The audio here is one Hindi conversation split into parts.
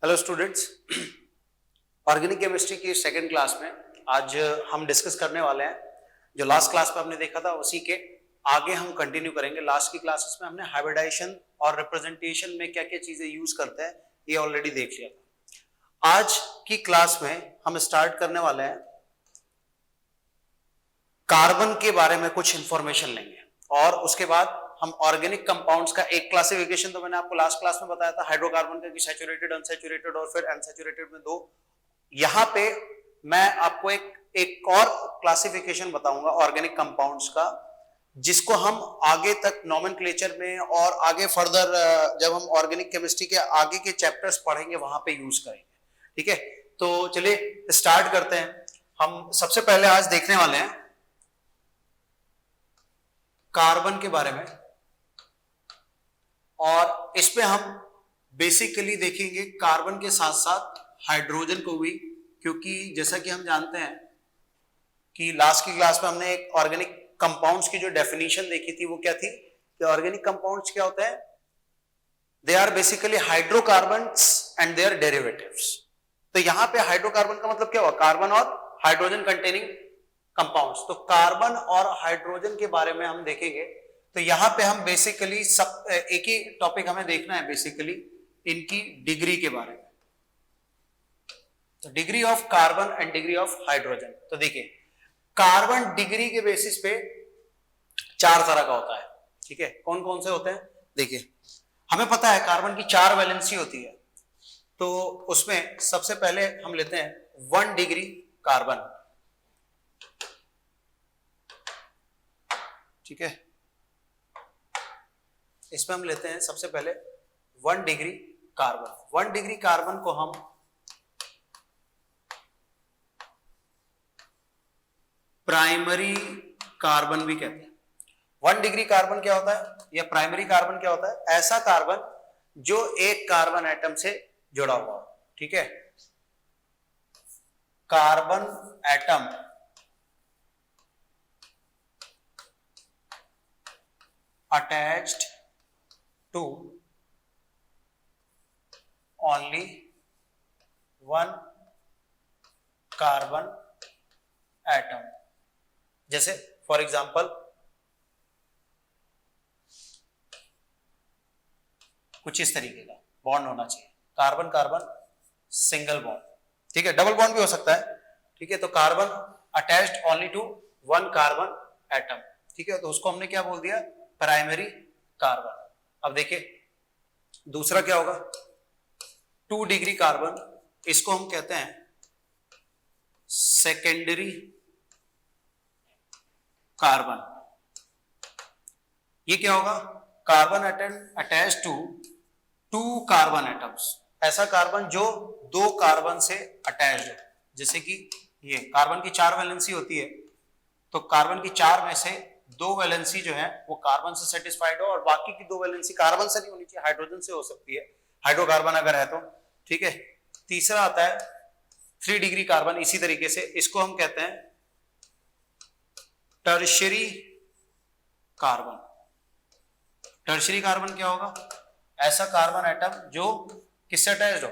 हेलो स्टूडेंट्स, ऑर्गेनिक केमिस्ट्री की सेकंड क्लास में आज हम डिस्कस करने वाले हैं जो लास्ट क्लास में हमने देखा था उसी के आगे हम कंटिन्यू करेंगे। लास्ट की क्लासेस में हमने हाइब्रिडाइजेशन और रिप्रेजेंटेशन में क्या क्या चीजें यूज करते हैं ये ऑलरेडी देख लिया था। आज की क्लास में हम स्टार्ट करने वाले हैं कार्बन के बारे में कुछ इंफॉर्मेशन लेंगे और उसके बाद हम ऑर्गेनिक कंपाउंड्स का एक क्लासिफिकेशन तो मैंने आपको लास्ट क्लास में बताया था हाइड्रोकार्बन का कि सैचुरेटेड, अनसैचुरेटेड और फिर अनसैचुरेटेड में दो। यहां पे मैं आपको एक और क्लासिफिकेशन बताऊंगा ऑर्गेनिक कंपाउंड्स का, जिसको हम आगे तक नोमेनक्लेचर में और आगे फर्दर जब हम ऑर्गेनिक केमिस्ट्री के आगे के चैप्टर्स पढ़ेंगे वहां पे यूज करेंगे। ठीक है, तो चलिए स्टार्ट करते हैं। हम सबसे पहले आज देखने वाले हैं कार्बन के बारे में और इसमें हम बेसिकली देखेंगे कार्बन के साथ साथ हाइड्रोजन को भी, क्योंकि जैसा कि हम जानते हैं कि लास्ट की क्लास में हमने एक ऑर्गेनिक कंपाउंड्स की जो डेफिनेशन देखी थी वो क्या थी कि ऑर्गेनिक कंपाउंड्स क्या होते हैं, they are basically hydrocarbons and their derivatives. तो यहां पे हाइड्रोकार्बन का मतलब क्या हुआ, कार्बन और हाइड्रोजन कंटेनिंग कंपाउंड्स। तो कार्बन और हाइड्रोजन के बारे में हम देखेंगे। तो यहां पे हम बेसिकली सब एक ही टॉपिक हमें देखना है, बेसिकली इनकी डिग्री के बारे में। तो degree of carbon and degree of hydrogen. तो देखिए कार्बन डिग्री के बेसिस पे चार तरह का होता है। ठीक है, कौन कौन से होते हैं देखिए, हमें पता है कार्बन की 4 वैलेंसी होती है। तो उसमें सबसे पहले हम लेते हैं 1 डिग्री कार्बन। ठीक है, इसमें हम लेते हैं सबसे पहले 1 डिग्री कार्बन। 1 डिग्री कार्बन को हम प्राइमरी कार्बन भी कहते हैं। 1 डिग्री कार्बन क्या होता है या प्राइमरी कार्बन क्या होता है, ऐसा कार्बन जो एक कार्बन एटम से जुड़ा हुआ हो। ठीक है, carbon atom attached to only one carbon atom। जैसे फॉर एग्जांपल कुछ इस तरीके का बॉन्ड होना चाहिए, कार्बन कार्बन सिंगल बॉन्ड। ठीक है, डबल बॉन्ड भी हो सकता है। ठीक है, तो carbon attached only to 1 carbon atom. ठीक है, तो उसको हमने क्या बोल दिया, प्राइमरी कार्बन। अब देखिए दूसरा क्या होगा, 2 डिग्री कार्बन, इसको हम कहते हैं सेकेंडरी कार्बन। ये क्या होगा, carbon atom attach to 2 carbon atoms, ऐसा कार्बन जो 2 कार्बन से अटैच हो। जैसे कि ये कार्बन की 4 वैलेंसी होती है, तो कार्बन की 4 में से 2 वैलेंसी जो है वो कार्बन से सेटिस्फाइड हो और बाकी की 2 वैलेंसी कार्बन से नहीं होनी चाहिए, हाइड्रोजन से हो सकती है, हाइड्रोकार्बन अगर है तो। ठीक है, तीसरा आता है 3 डिग्री कार्बन। इसी तरीके से इसको हम कहते हैं टर्शियरी कार्बन। टर्शियरी कार्बन क्या होगा, ऐसा कार्बन एटम जो किससे अटैच्ड हो,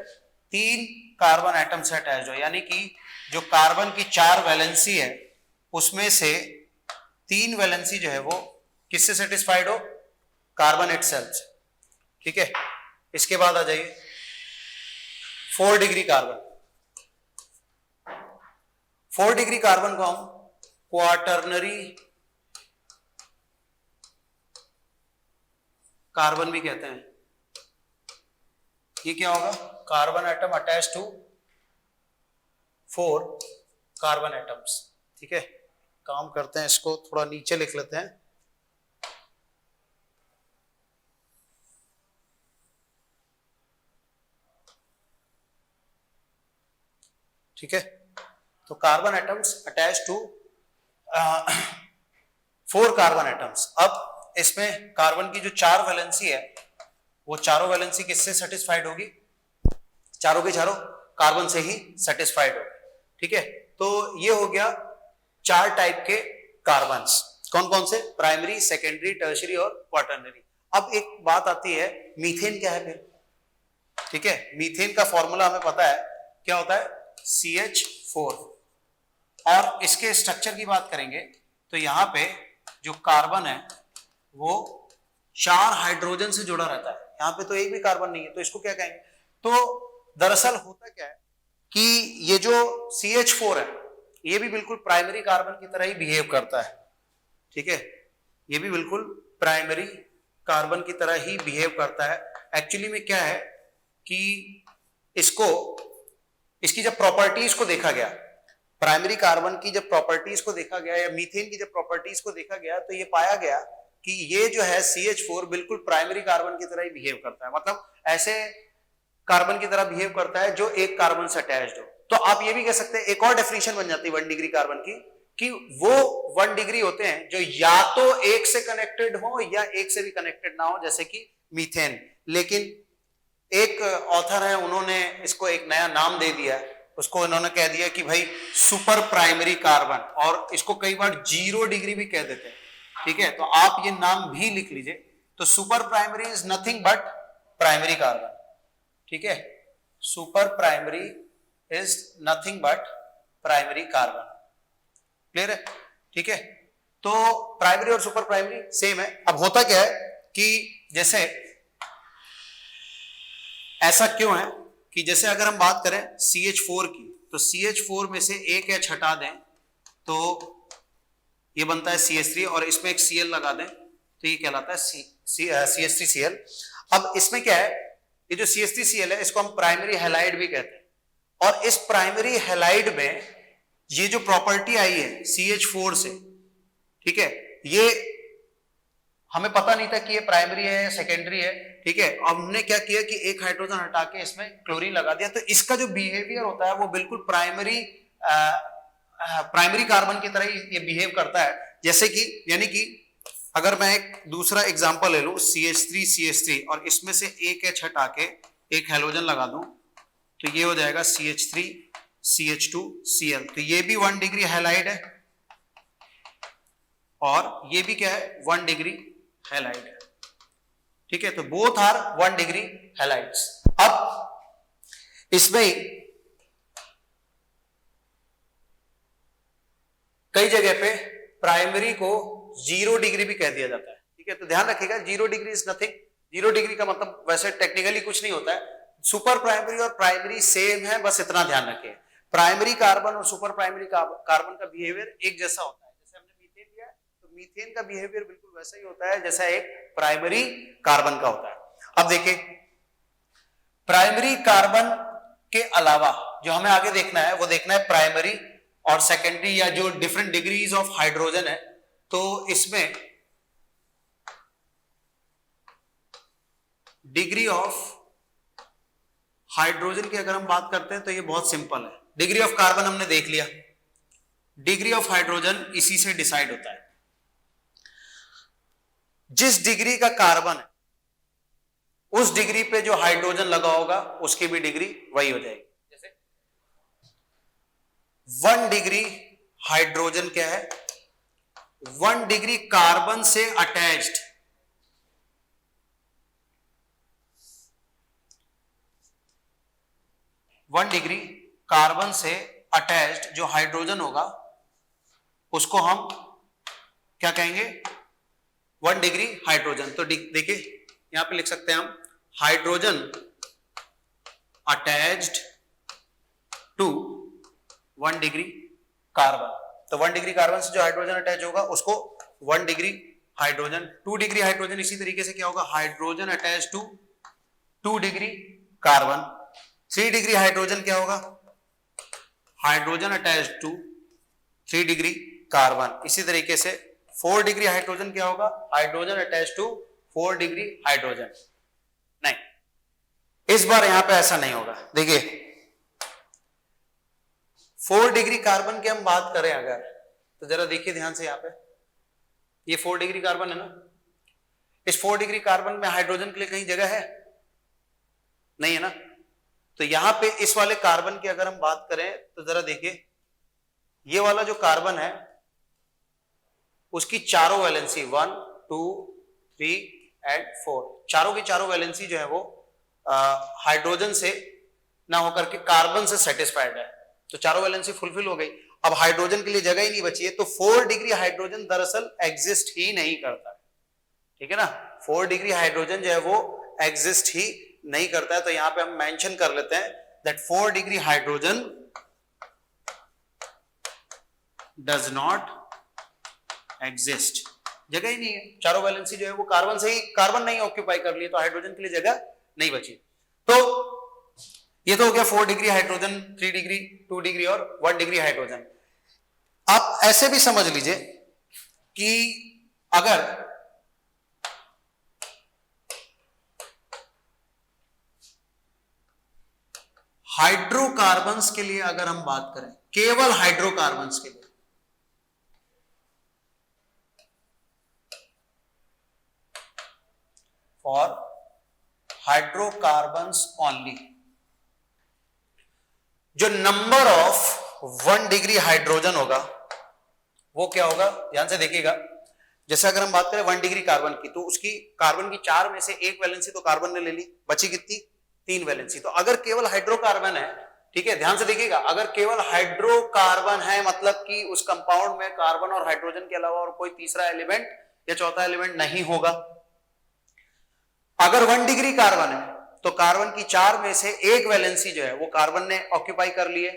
3 कार्बन एटम से अटैच्ड हो। यानी कि जो कार्बन की 4 वैलेंसी है उसमें से 3 वैलेंसी जो है वो किससे सेटिस्फाइड हो, कार्बन इटसेल्फ से। ठीक है, इसके बाद आ जाइए 4 डिग्री कार्बन। 4 डिग्री कार्बन को हम क्वाटरनरी कार्बन भी कहते हैं। ये क्या होगा, carbon atom attach to 4 carbon atoms. ठीक है, काम करते हैं, इसको थोड़ा नीचे लिख लेते हैं। ठीक है, तो carbon atoms attach to 4 carbon atoms. अब इसमें कार्बन की जो 4 वैलेंसी है वो चारों वैलेंसी किससे सेटिस्फाइड होगी, चारों के चारों कार्बन से ही सेटिस्फाइड होगी। ठीक है, तो ये हो गया 4 टाइप के कार्बन्स। कौन कौन से, प्राइमरी, सेकेंडरी, टर्शियरी और क्वाटरनरी। अब एक बात आती है, मीथेन क्या है फिर। ठीक है, मीथेन का फॉर्मूला हमें पता है क्या होता है, CH4। और इसके स्ट्रक्चर की बात करेंगे तो यहां पे जो कार्बन है वो 4 हाइड्रोजन से जुड़ा रहता है, यहां पे तो एक भी कार्बन नहीं है, तो इसको क्या कहेंगे। तो दरअसल होता क्या है कि ये जो CH4 है ये भी बिल्कुल प्राइमरी कार्बन की तरह ही बिहेव करता है, ठीक है, ये भी बिल्कुल प्राइमरी कार्बन की तरह ही बिहेव करता है। एक्चुअली में क्या है कि इसको, इसकी जब प्रॉपर्टीज को देखा गया, प्राइमरी कार्बन की जब प्रॉपर्टीज को देखा गया या मीथेन की जब प्रॉपर्टीज को देखा गया, तो ये पाया गया कि ये जो है CH4 बिल्कुल प्राइमरी कार्बन की तरह ही बिहेव करता है, मतलब ऐसे कार्बन की तरह बिहेव करता है जो एक कार्बन से अटैच्ड हो। तो आप ये भी कह सकते हैं, एक और डेफिनेशन बन जाती है 1 डिग्री कार्बन की, कि वो 1 डिग्री होते हैं जो या तो एक से कनेक्टेड हो या एक से भी कनेक्टेड ना हो, जैसे कि मीथेन। लेकिन एक ऑथर है, उन्होंने इसको एक नया नाम दे दिया, उसको उन्होंने कह दिया कि भाई सुपर प्राइमरी कार्बन, और इसको कई बार 0 डिग्री भी कह देते हैं, ठीक है, तो आप ये नाम भी लिख लीजिए। तो super primary is nothing but primary carbon, ठीक है, super primary is nothing but primary carbon, clear है, ठीक है। तो प्राइमरी और सुपर प्राइमरी सेम है। अब होता क्या है कि जैसे ऐसा क्यों है कि जैसे अगर हम बात करें CH4 की, तो CH4 में से एक H हटा दें तो ये बनता है CH3, और इसमें एक Cl लगा दें तो ये कहलाता है CH3Cl। अब इसमें क्या है, ये जो CH3Cl है इसको हम प्राइमरी हैलाइड भी कहते हैं, और इस प्राइमरी हैलाइड में ये जो प्रॉपर्टी आई है CH4 से, ठीक है, ये हमें पता नहीं था कि ये प्राइमरी है या सेकेंडरी है, ठीक है। अब हमने क्या किया कि एक हाइड्रोजन हटा के इसमें क्लोरीन लगा दिया, तो इसका जो बिहेवियर होता है वो बिल्कुल प्राइमरी कार्बन की तरह ही ये बिहेव करता है। जैसे कि यानी कि अगर मैं एक दूसरा एग्जांपल ले लूं CH3 और इसमें से एक H हटा के एक हैलोजन लगा दूं तो ये हो जाएगा CH3CH2Cl। तो ये भी 1 डिग्री हैलाइड है और ये भी क्या है 1 डिग्री हैलाइड है, ठीक है। तो बोथ आर 1 डिग्री हैलाइड्स। अब इसमें कई जगह पे प्राइमरी को 0 डिग्री भी कह दिया जाता है, ठीक है। तो ध्यान रखिएगा 0 डिग्री इज नथिंग, 0 डिग्री का मतलब वैसे टेक्निकली कुछ नहीं होता है, सुपर प्राइमरी और प्राइमरी सेम है, बस इतना ध्यान रखिए। प्राइमरी कार्बन और सुपर प्राइमरी कार्बन का बिहेवियर एक जैसा होता है। जैसे हमने मीथेन लिया तो मीथेन का बिहेवियर बिल्कुल वैसा ही होता है जैसा एक प्राइमरी कार्बन का होता है। अब देखिए प्राइमरी कार्बन के अलावा जो हमें आगे देखना है वो देखना है प्राइमरी और सेकेंडरी या जो डिफरेंट डिग्रीज ऑफ हाइड्रोजन है। तो इसमें डिग्री ऑफ हाइड्रोजन की अगर हम बात करते हैं तो ये बहुत सिंपल है। डिग्री ऑफ कार्बन हमने देख लिया, डिग्री ऑफ हाइड्रोजन इसी से डिसाइड होता है। जिस डिग्री का कार्बन है उस डिग्री पे जो हाइड्रोजन लगा होगा उसकी भी डिग्री वही हो जाएगी। जैसे 1 डिग्री हाइड्रोजन क्या है, 1 डिग्री कार्बन से अटैच्ड, वन डिग्री कार्बन से अटैच्ड जो हाइड्रोजन होगा उसको हम क्या कहेंगे 1 डिग्री हाइड्रोजन। तो देखिए यहां पे लिख सकते हैं हम hydrogen attached to 1 degree carbon. तो 1 डिग्री कार्बन से जो हाइड्रोजन अटैच होगा उसको 1 डिग्री हाइड्रोजन। 2 डिग्री हाइड्रोजन इसी तरीके से क्या होगा hydrogen attach to 2 degree carbon. 3 degree hydrogen क्या होगा hydrogen attach to 3 degree carbon. इसी तरीके से 4 डिग्री हाइड्रोजन क्या होगा hydrogen attach to 4 degree hydrogen. नहीं, इस बार यहां पे ऐसा नहीं होगा। देखिए 4 डिग्री कार्बन की हम बात करें अगर तो जरा देखिए ध्यान से, यहां पे ये 4 डिग्री कार्बन है ना, इस 4 डिग्री कार्बन में हाइड्रोजन के लिए कहीं जगह है नहीं है ना। तो यहां पे इस वाले कार्बन की अगर हम बात करें तो जरा देखिए ये वाला जो कार्बन है उसकी चारों वैलेंसी 1 2 3 एंड 4 चारों की चारों वैलेंसी जो है वो हाइड्रोजन से ना होकर के कार्बन से सेटिस्फाइड है, तो चारों वैलेंसी फुलफिल हो गई। अब हाइड्रोजन के लिए जगह ही नहीं बची है, तो 4 डिग्री हाइड्रोजन दरअसल एग्जिस्ट ही नहीं करता है, ठीक है ना। 4 डिग्री हाइड्रोजन जो है वो एग्जिस्ट ही नहीं करता है, तो यहां पे हम मेंशन कर लेते हैं that 4 degree hydrogen does not exist. जगह ही नहीं है, चारों वैलेंसी जो है वो कार्बन से ही, कार्बन नहीं ऑक्यूपाई कर लिए, तो हाइड्रोजन के लिए जगह नहीं बची। तो ये तो हो गया 4 डिग्री हाइड्रोजन, 3 डिग्री, 2 डिग्री और 1 डिग्री हाइड्रोजन। आप ऐसे भी समझ लीजिए कि अगर हाइड्रोकार्बन्स के लिए अगर हम बात करें, केवल हाइड्रोकार्बन्स के लिए, फॉर हाइड्रोकार्बन्स ओनली, जो नंबर ऑफ 1 डिग्री हाइड्रोजन होगा वो क्या होगा, ध्यान से देखिएगा। जैसे अगर हम बात करें 1 डिग्री कार्बन की, तो उसकी कार्बन की 4 में से 1 वैलेंसी तो कार्बन ने ले ली, बची कितनी, 3 वैलेंसी। तो अगर केवल हाइड्रोकार्बन है, ठीक है, ध्यान से देखिएगा, अगर केवल हाइड्रोकार्बन है मतलब कि उस कंपाउंड में कार्बन और हाइड्रोजन के अलावा और कोई तीसरा एलिमेंट या चौथा एलिमेंट नहीं होगा। अगर 1 डिग्री कार्बन है तो कार्बन की 4 में से 1 वैलेंसी जो है वो कार्बन ने ऑक्यूपाई कर ली है,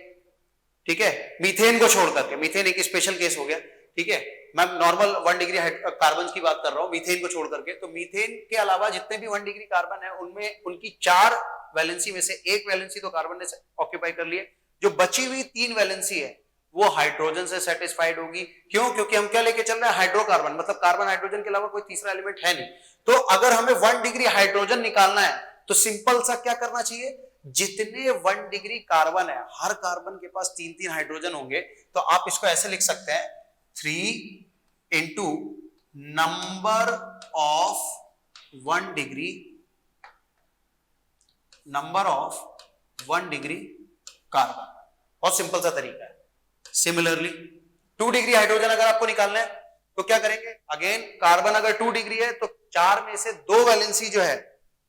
ठीक है, मीथेन को छोड़ करके। मीथेन एक स्पेशल केस हो गया, ठीक है, मैं नॉर्मल 1 डिग्री कार्बन की बात कर रहा हूं, मीथेन को छोड़ करके। तो मीथेन के अलावा जितने भी 1 डिग्री कार्बन है उनमें उनकी 4 वैलेंसी में से 1 वैलेंसी तो कार्बन ने ऑक्यूपाई कर लिए, जो बची हुई 3 वैलेंसी है वो हाइड्रोजन से सेटिस्फाइड होगी। क्यों, क्योंकि हम क्या लेके चल रहे हैं, हाइड्रोकार्बन, मतलब कार्बन हाइड्रोजन के अलावा कोई तीसरा एलिमेंट है नहीं। तो अगर हमें 1 डिग्री हाइड्रोजन निकालना है तो सिंपल सा क्या करना चाहिए, जितने 1 डिग्री कार्बन है हर कार्बन के पास 3-3 हाइड्रोजन होंगे, तो आप इसको ऐसे लिख सकते हैं 3 into number of 1 degree, number of 1 degree carbon. बहुत सिंपल सा तरीका है। सिमिलरली 2 डिग्री हाइड्रोजन अगर आपको निकालना है तो क्या करेंगे, अगेन कार्बन अगर 2 डिग्री है तो 4 में से 2 वैलेंसी जो है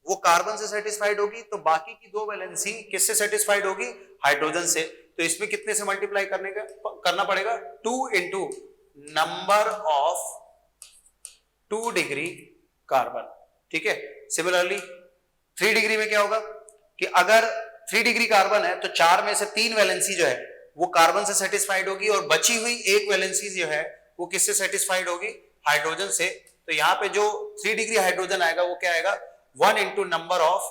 वो कार्बन से सेटिस्फाइड होगी, तो बाकी की 2 वैलेंसी किससे सेटिस्फाइड होगी, हाइड्रोजन से। तो इसमें कितने से मल्टीप्लाई करना पड़ेगा, 2 into number of 2 degree carbon, ठीक है। सिमिलरली 3 डिग्री में क्या होगा कि अगर 3 डिग्री कार्बन है तो 4 में से 3 वैलेंसी जो है वो कार्बन से सेटिस्फाइड होगी, और बची हुई 1 वैलेंसी जो है वो किससे सेटिस्फाइड होगी, हाइड्रोजन से। तो यहां पे जो 3 डिग्री हाइड्रोजन आएगा वो क्या आएगा, 1 into number of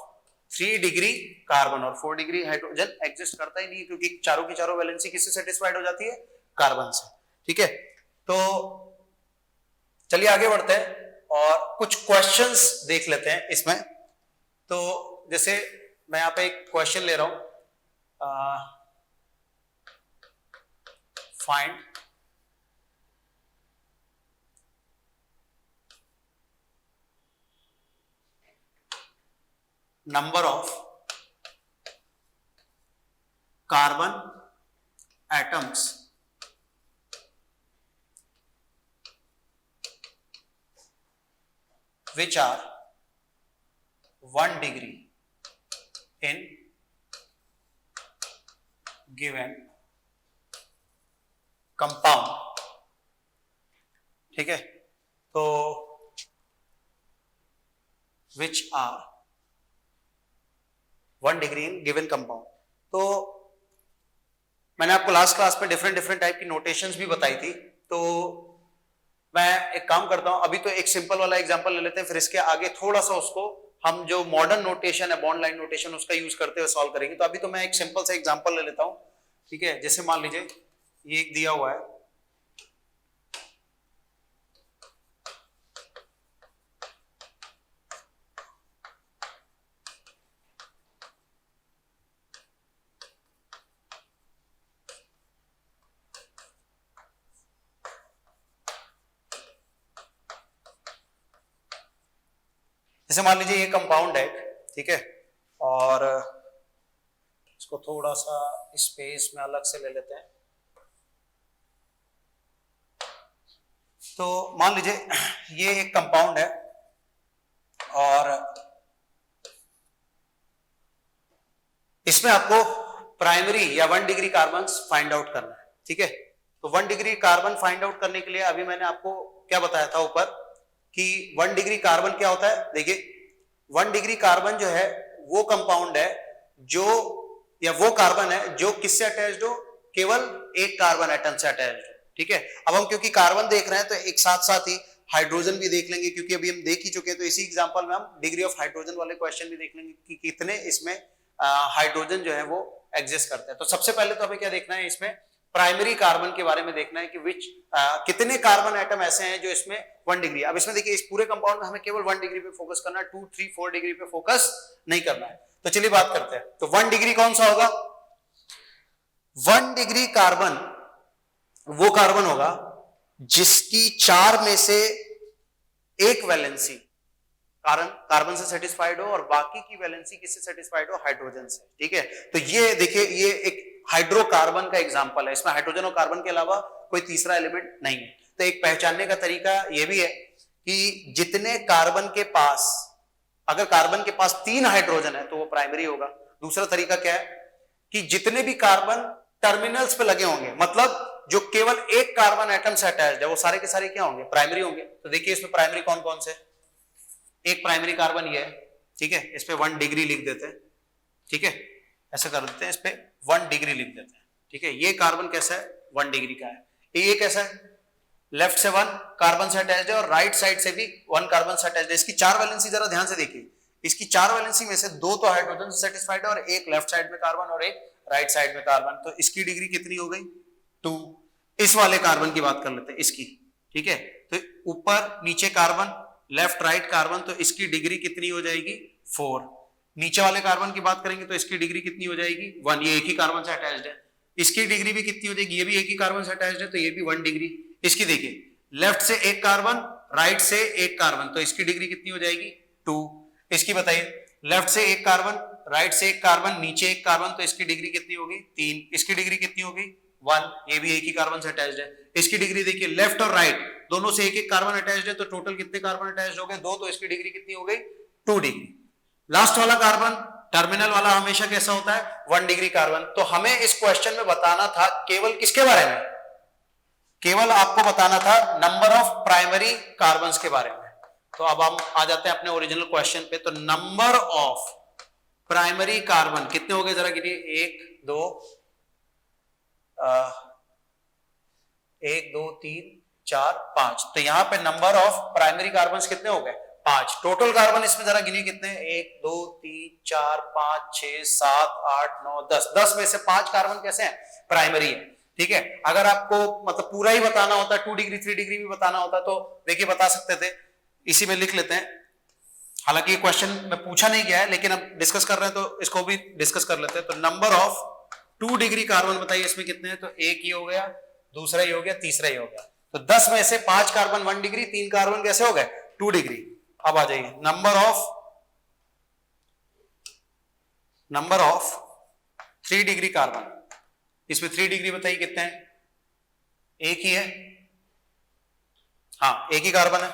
3 degree carbon. और 4 डिग्री हाइड्रोजन एग्जिस्ट करता ही नहीं, क्योंकि चारों की चारों वैलेंसी किससे सेटिस्फाइड हो जाती है, कार्बन से, ठीक है। तो चलिए आगे बढ़ते हैं और कुछ क्वेश्चंस देख लेते हैं इसमें। तो जैसे मैं यहां पे एक क्वेश्चन ले रहा हूं, find number of carbon atoms which are 1 degree in given compound, ठीक है। तो which are 1 degree in given compound. तो मैंने आपको लास्ट क्लास में डिफरेंट टाइप की नोटेशंस भी बताई थी, तो मैं एक काम करता हूं, अभी तो एक सिंपल वाला एग्जांपल ले लेते हैं, फिर इसके आगे थोड़ा सा उसको हम जो मॉडर्न नोटेशन है, बॉन्ड लाइन नोटेशन, उसका यूज करते हुए सॉल्व करेंगे। तो अभी तो मैं एक सिंपल सा एग्जांपल ले लेता हूं, ठीक है। जैसे मान लीजिए ये एक दिया हुआ है, जैसे मान लीजिए ये कंपाउंड है, ठीक है, और इसको थोड़ा सा स्पेस में अलग से ले लेते हैं। तो मान लीजिए ये एक कंपाउंड है और इसमें आपको प्राइमरी या 1 डिग्री कार्बन फाइंड आउट करना है, ठीक है। तो 1 डिग्री कार्बन फाइंड आउट करने के लिए अभी मैंने आपको क्या बताया था ऊपर कि 1 डिग्री कार्बन क्या होता है। देखिए 1 डिग्री कार्बन जो है वो कंपाउंड है जो, या वो कार्बन है जो किससे अटैच्ड हो, केवल एक कार्बन एटम से अटैच्ड हो, ठीक है। अब हम क्योंकि कार्बन देख रहे हैं तो एक साथ साथ ही हाइड्रोजन भी देख लेंगे, क्योंकि अभी हम देख ही चुके हैं। तो इसी एग्जांपल में हम डिग्री ऑफ हाइड्रोजन वाले क्वेश्चन भी देख लेंगे कि कितने इसमें हाइड्रोजन जो है वो एग्जिस्ट करते हैं। तो सबसे पहले तो हमें क्या देखना है, इसमें प्राइमरी कार्बन के बारे में देखना है कि कितने कार्बन एटम ऐसे हैं जो इसमें 1 डिग्री। अब इसमें देखिए इस पूरे कंपाउंड में हमें केवल 1 डिग्री पे फोकस करना है, 2, 3, 4 डिग्री पे फोकस नहीं करना है। तो चलिए बात करते हैं। तो 1 डिग्री कौन सा होगा? 1 डिग्री कार्बन वो कार्बन होगा जिसकी 4 में से एक वैलेंसी कार्बन से सेटिस्फाइड हो और बाकी की वैलेंसी किससे सेटिस्फाइड हो, हाइड्रोजन से, ठीक है। तो ये देखिए ये एक हाइड्रोकार्बन का एग्जांपल है, इसमें हाइड्रोजन और कार्बन के अलावा कोई तीसरा एलिमेंट नहीं है। तो एक पहचानने का तरीका यह भी है कि जितने कार्बन के पास, अगर कार्बन के पास 3 हाइड्रोजन है तो वो प्राइमरी होगा। दूसरा तरीका क्या है कि जितने भी कार्बन टर्मिनल्स पे लगे होंगे, मतलब जो केवल एक कार्बन एटम से अटैच्ड है, वो सारे के सारे क्या होंगे, प्राइमरी होंगे। तो देखिए इसमें प्राइमरी कौन कौन से, एक प्राइमरी कार्बन ये है, ठीक है, इस पे 1 डिग्री लिख देते हैं, ठीक है, ऐसे कर देते हैं, इस पे 1 डिग्री लिख देते हैं, ठीक है। ये कार्बन कैसा है, 1 डिग्री का है। ये कैसा है, लेफ्ट से 1 कार्बन से अटैच्ड है और राइट साइड से भी 1 कार्बन से अटैच्ड है। इसकी 4 वैलेंसी जरा ध्यान से देखिए, इसकी 4 वैलेंसी में से 2 तो हाइड्रोजन से सेटिस्फाइड है और एक लेफ्ट साइड में कार्बन और एक राइट साइड में कार्बन। तो इसकी डिग्री कितनी हो गई, 2। इस वाले कार्बन की बात कर लेते हैं, इसकी, ठीक है। तो ऊपर नीचे कार्बन, लेफ्ट राइट कार्बन, तो इसकी डिग्री कितनी हो जाएगी, 4। नीचे वाले कार्बन की बात करेंगे तो इसकी डिग्री कितनी हो जाएगी, 1। ये एक ही कार्बन से अटैच्ड है, इसकी डिग्री भी कितनी हो जाएगी, ये भी एक ही कार्बन से अटैच्ड है, तो ये भी 1 डिग्री। इसकी देखिए लेफ्ट से एक कार्बन, राइट से एक कार्बन, तो इसकी डिग्री कितनी हो जाएगी, 2। इसकी बताइए, लेफ्ट से एक कार्बन, राइट से एक कार्बन, नीचे एक कार्बन, तो इसकी डिग्री कितनी होगी, 3। इसकी डिग्री कितनी होगी, 1। ये भी एक ही कार्बन से अटैच्ड है। इसकी डिग्री देखिए, लेफ्ट और राइट दोनों से एक एक कार्बन अटैच्ड है, तो टोटल कितने कार्बन अटैच्ड हो गए, 2। तो इसकी डिग्री कितनी हो गई, 2 डिग्री। लास्ट वाला कार्बन टर्मिनल वाला हमेशा कैसा होता है, 1 डिग्री कार्बन। तो हमें इस क्वेश्चन में बताना था केवल किसके बारे में, केवल आपको बताना था नंबर ऑफ प्राइमरी कार्बन्स के बारे में। तो अब हम आ जाते हैं अपने ओरिजिनल क्वेश्चन पे। तो नंबर ऑफ प्राइमरी कार्बन कितने हो गए, जरा गिनिए, 1 2 3 4 5। तो यहां पे नंबर ऑफ प्राइमरी कार्बन्स कितने हो गए, 5। टोटल कार्बन इसमें जरा गिनिए कितने, 1 2 3 4 5 6 7 8 9 10। 10 में से 5 कार्बन कैसे हैं, प्राइमरी है, ठीक है। अगर आपको मतलब पूरा ही बताना होता, 2 डिग्री 3 डिग्री भी बताना होता तो देखिए बता सकते थे, इसी में लिख लेते हैं। हालांकि ये क्वेश्चन में पूछा नहीं गया है, लेकिन अब डिस्कस कर रहे हैं तो इसको भी डिस्कस कर लेते हैं। तो नंबर ऑफ 2 डिग्री कार्बन बताइए इसमें कितने हैं, तो एक ही हो गया, दूसरा ही हो गया, तीसरा ही हो गया। तो 10 में से 5 कार्बन 1 डिग्री, 3 कार्बन कैसे हो गए, 2 डिग्री। अब आ जाइए नंबर ऑफ 3 डिग्री कार्बन, इसमें 3 डिग्री बताइए कितने हैं, एक ही है, हाँ एक ही कार्बन है,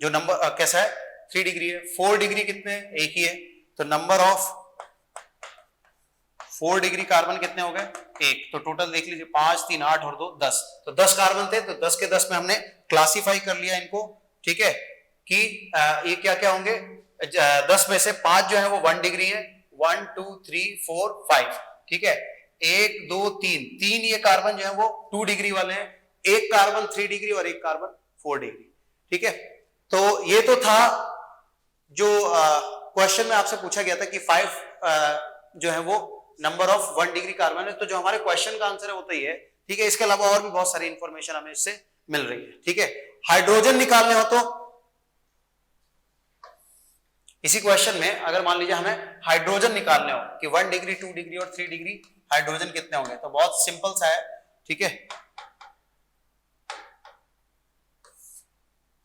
जो नंबर कैसा है, 3 डिग्री है। 4 डिग्री कितने हैं, एक ही है, तो नंबर ऑफ 4 डिग्री कार्बन कितने हो गए, 1। तो टोटल देख लीजिए 5 3 8 और 2 10। तो 10 कार्बन थे, तो 10 के 10 में हमने क्लासिफाई कर लिया इनको, ठीक है, कि ये क्या क्या होंगे, 10 में से 5 जो है वो 1 डिग्री है, 1 2 3 4 5, ठीक है। 1 2 3 3 ये कार्बन जो है वो 2 डिग्री वाले हैं, एक कार्बन 3 डिग्री और एक कार्बन 4 डिग्री, ठीक है। तो ये तो था जो क्वेश्चन में आपसे पूछा गया था कि 5 जो है वो नंबर ऑफ 1 डिग्री कार्बन है। तो जो हमारे क्वेश्चन का आंसर है वो तो ये है, ठीक है। इसके अलावा और भी बहुत सारी इंफॉर्मेशन हमें इससे मिल रही है, ठीक है। हाइड्रोजन निकालने हो तो इसी क्वेश्चन में अगर मान लीजिए हमें हाइड्रोजन निकालने हो कि 1 डिग्री 2 डिग्री और 3 डिग्री हाइड्रोजन कितने होंगे, तो बहुत सिंपल सा है, ठीक है।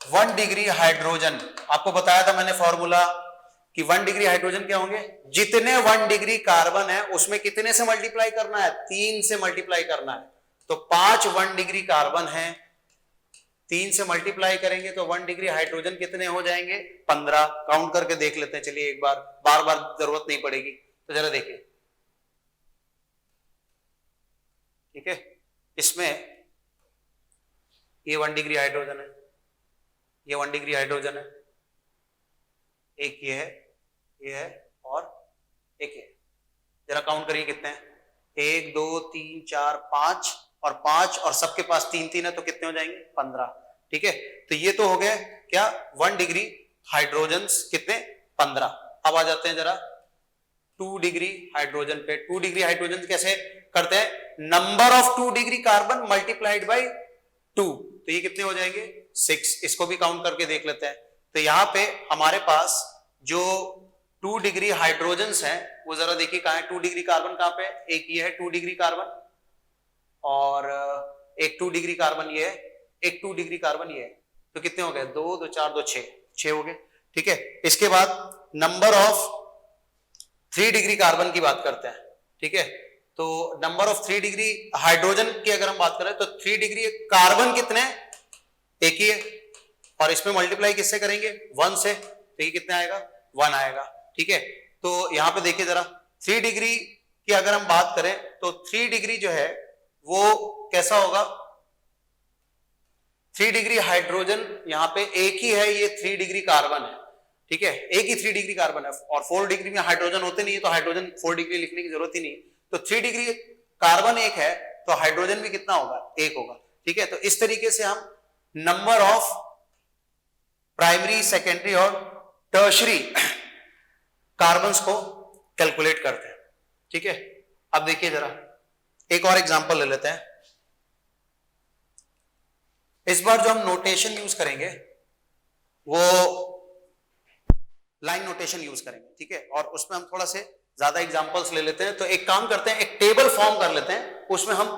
1 डिग्री हाइड्रोजन, आपको बताया था मैंने फॉर्मूला कि 1 डिग्री हाइड्रोजन क्या होंगे, जितने 1 डिग्री कार्बन है उसमें कितने से मल्टीप्लाई करना है, 3 से मल्टीप्लाई करना है। तो 5 1 डिग्री कार्बन है, 3 से मल्टीप्लाई करेंगे तो 1 डिग्री हाइड्रोजन कितने हो जाएंगे, 15। काउंट करके देख लेते हैं, चलिए एक बार, बार बार जरूरत नहीं पड़ेगी। तो जरा देखिए ठीक है, इसमें ये 1 डिग्री हाइड्रोजन है, ये 1 डिग्री हाइड्रोजन है, एक ये है और एक ये। जरा काउंट करिए कितने हैं, 1 2 3 4 5 और 5 और सबके पास 3 3 है तो कितने हो जाएंगे 15। ठीक है, तो ये तो हो गया क्या 1 डिग्री हाइड्रोजन कितने 15। अब आ जाते हैं जरा 2 डिग्री हाइड्रोजन पे। 2 डिग्री हाइड्रोजन कैसे करते हैं, number of 2 degree carbon multiplied by 2, तो ये कितने हो जाएंगे 6। इसको भी काउंट करके देख लेते हैं। तो यहां पे हमारे पास जो 2 डिग्री हाइड्रोजन्स हैं वो जरा देखिए कहां है, 2 डिग्री कार्बन कहां पे, एक ये है 2 डिग्री कार्बन और एक 2 डिग्री कार्बन ये है, एक 2 डिग्री कार्बन ये है, तो कितने हो गए 2 2 4 2 6 हो गए। ठीक है, इसके बाद नंबर ऑफ 3 डिग्री कार्बन की बात करते हैं। ठीक है, तो नंबर ऑफ 3 डिग्री हाइड्रोजन की अगर हम बात करें तो 3 डिग्री कार्बन कितने, एक ही है और इसमें मल्टीप्लाई किससे करेंगे 1 से, तो ये कितने आएगा 1 आएगा। ठीक है, तो यहां पे देखिए जरा 3 डिग्री की अगर हम बात करें तो 3 डिग्री जो है वो कैसा होगा, 3 डिग्री हाइड्रोजन यहां पे एक ही है, ये 3 डिग्री कार्बन है। ठीक है, एक ही 3 डिग्री कार्बन है और 4 डिग्री में हाइड्रोजन होते नहीं है तो हाइड्रोजन 4 डिग्री लिखने की जरूरत ही नहीं, तो 3 डिग्री कार्बन एक है तो हाइड्रोजन भी कितना होगा एक होगा। ठीक है, तो इस तरीके से हम नंबर ऑफ प्राइमरी सेकेंडरी और टर्शरी कार्बन्स को कैलकुलेट करते हैं। ठीक है, अब देखिए जरा एक और एग्जांपल ले लेते हैं। इस बार जो हम नोटेशन यूज करेंगे वो लाइन नोटेशन यूज करेंगे। ठीक है, और उसमें हम थोड़ा से ज्यादा एग्जांपल्स ले लेते हैं। तो एक काम करते हैं, एक टेबल फॉर्म कर लेते हैं, उसमें हम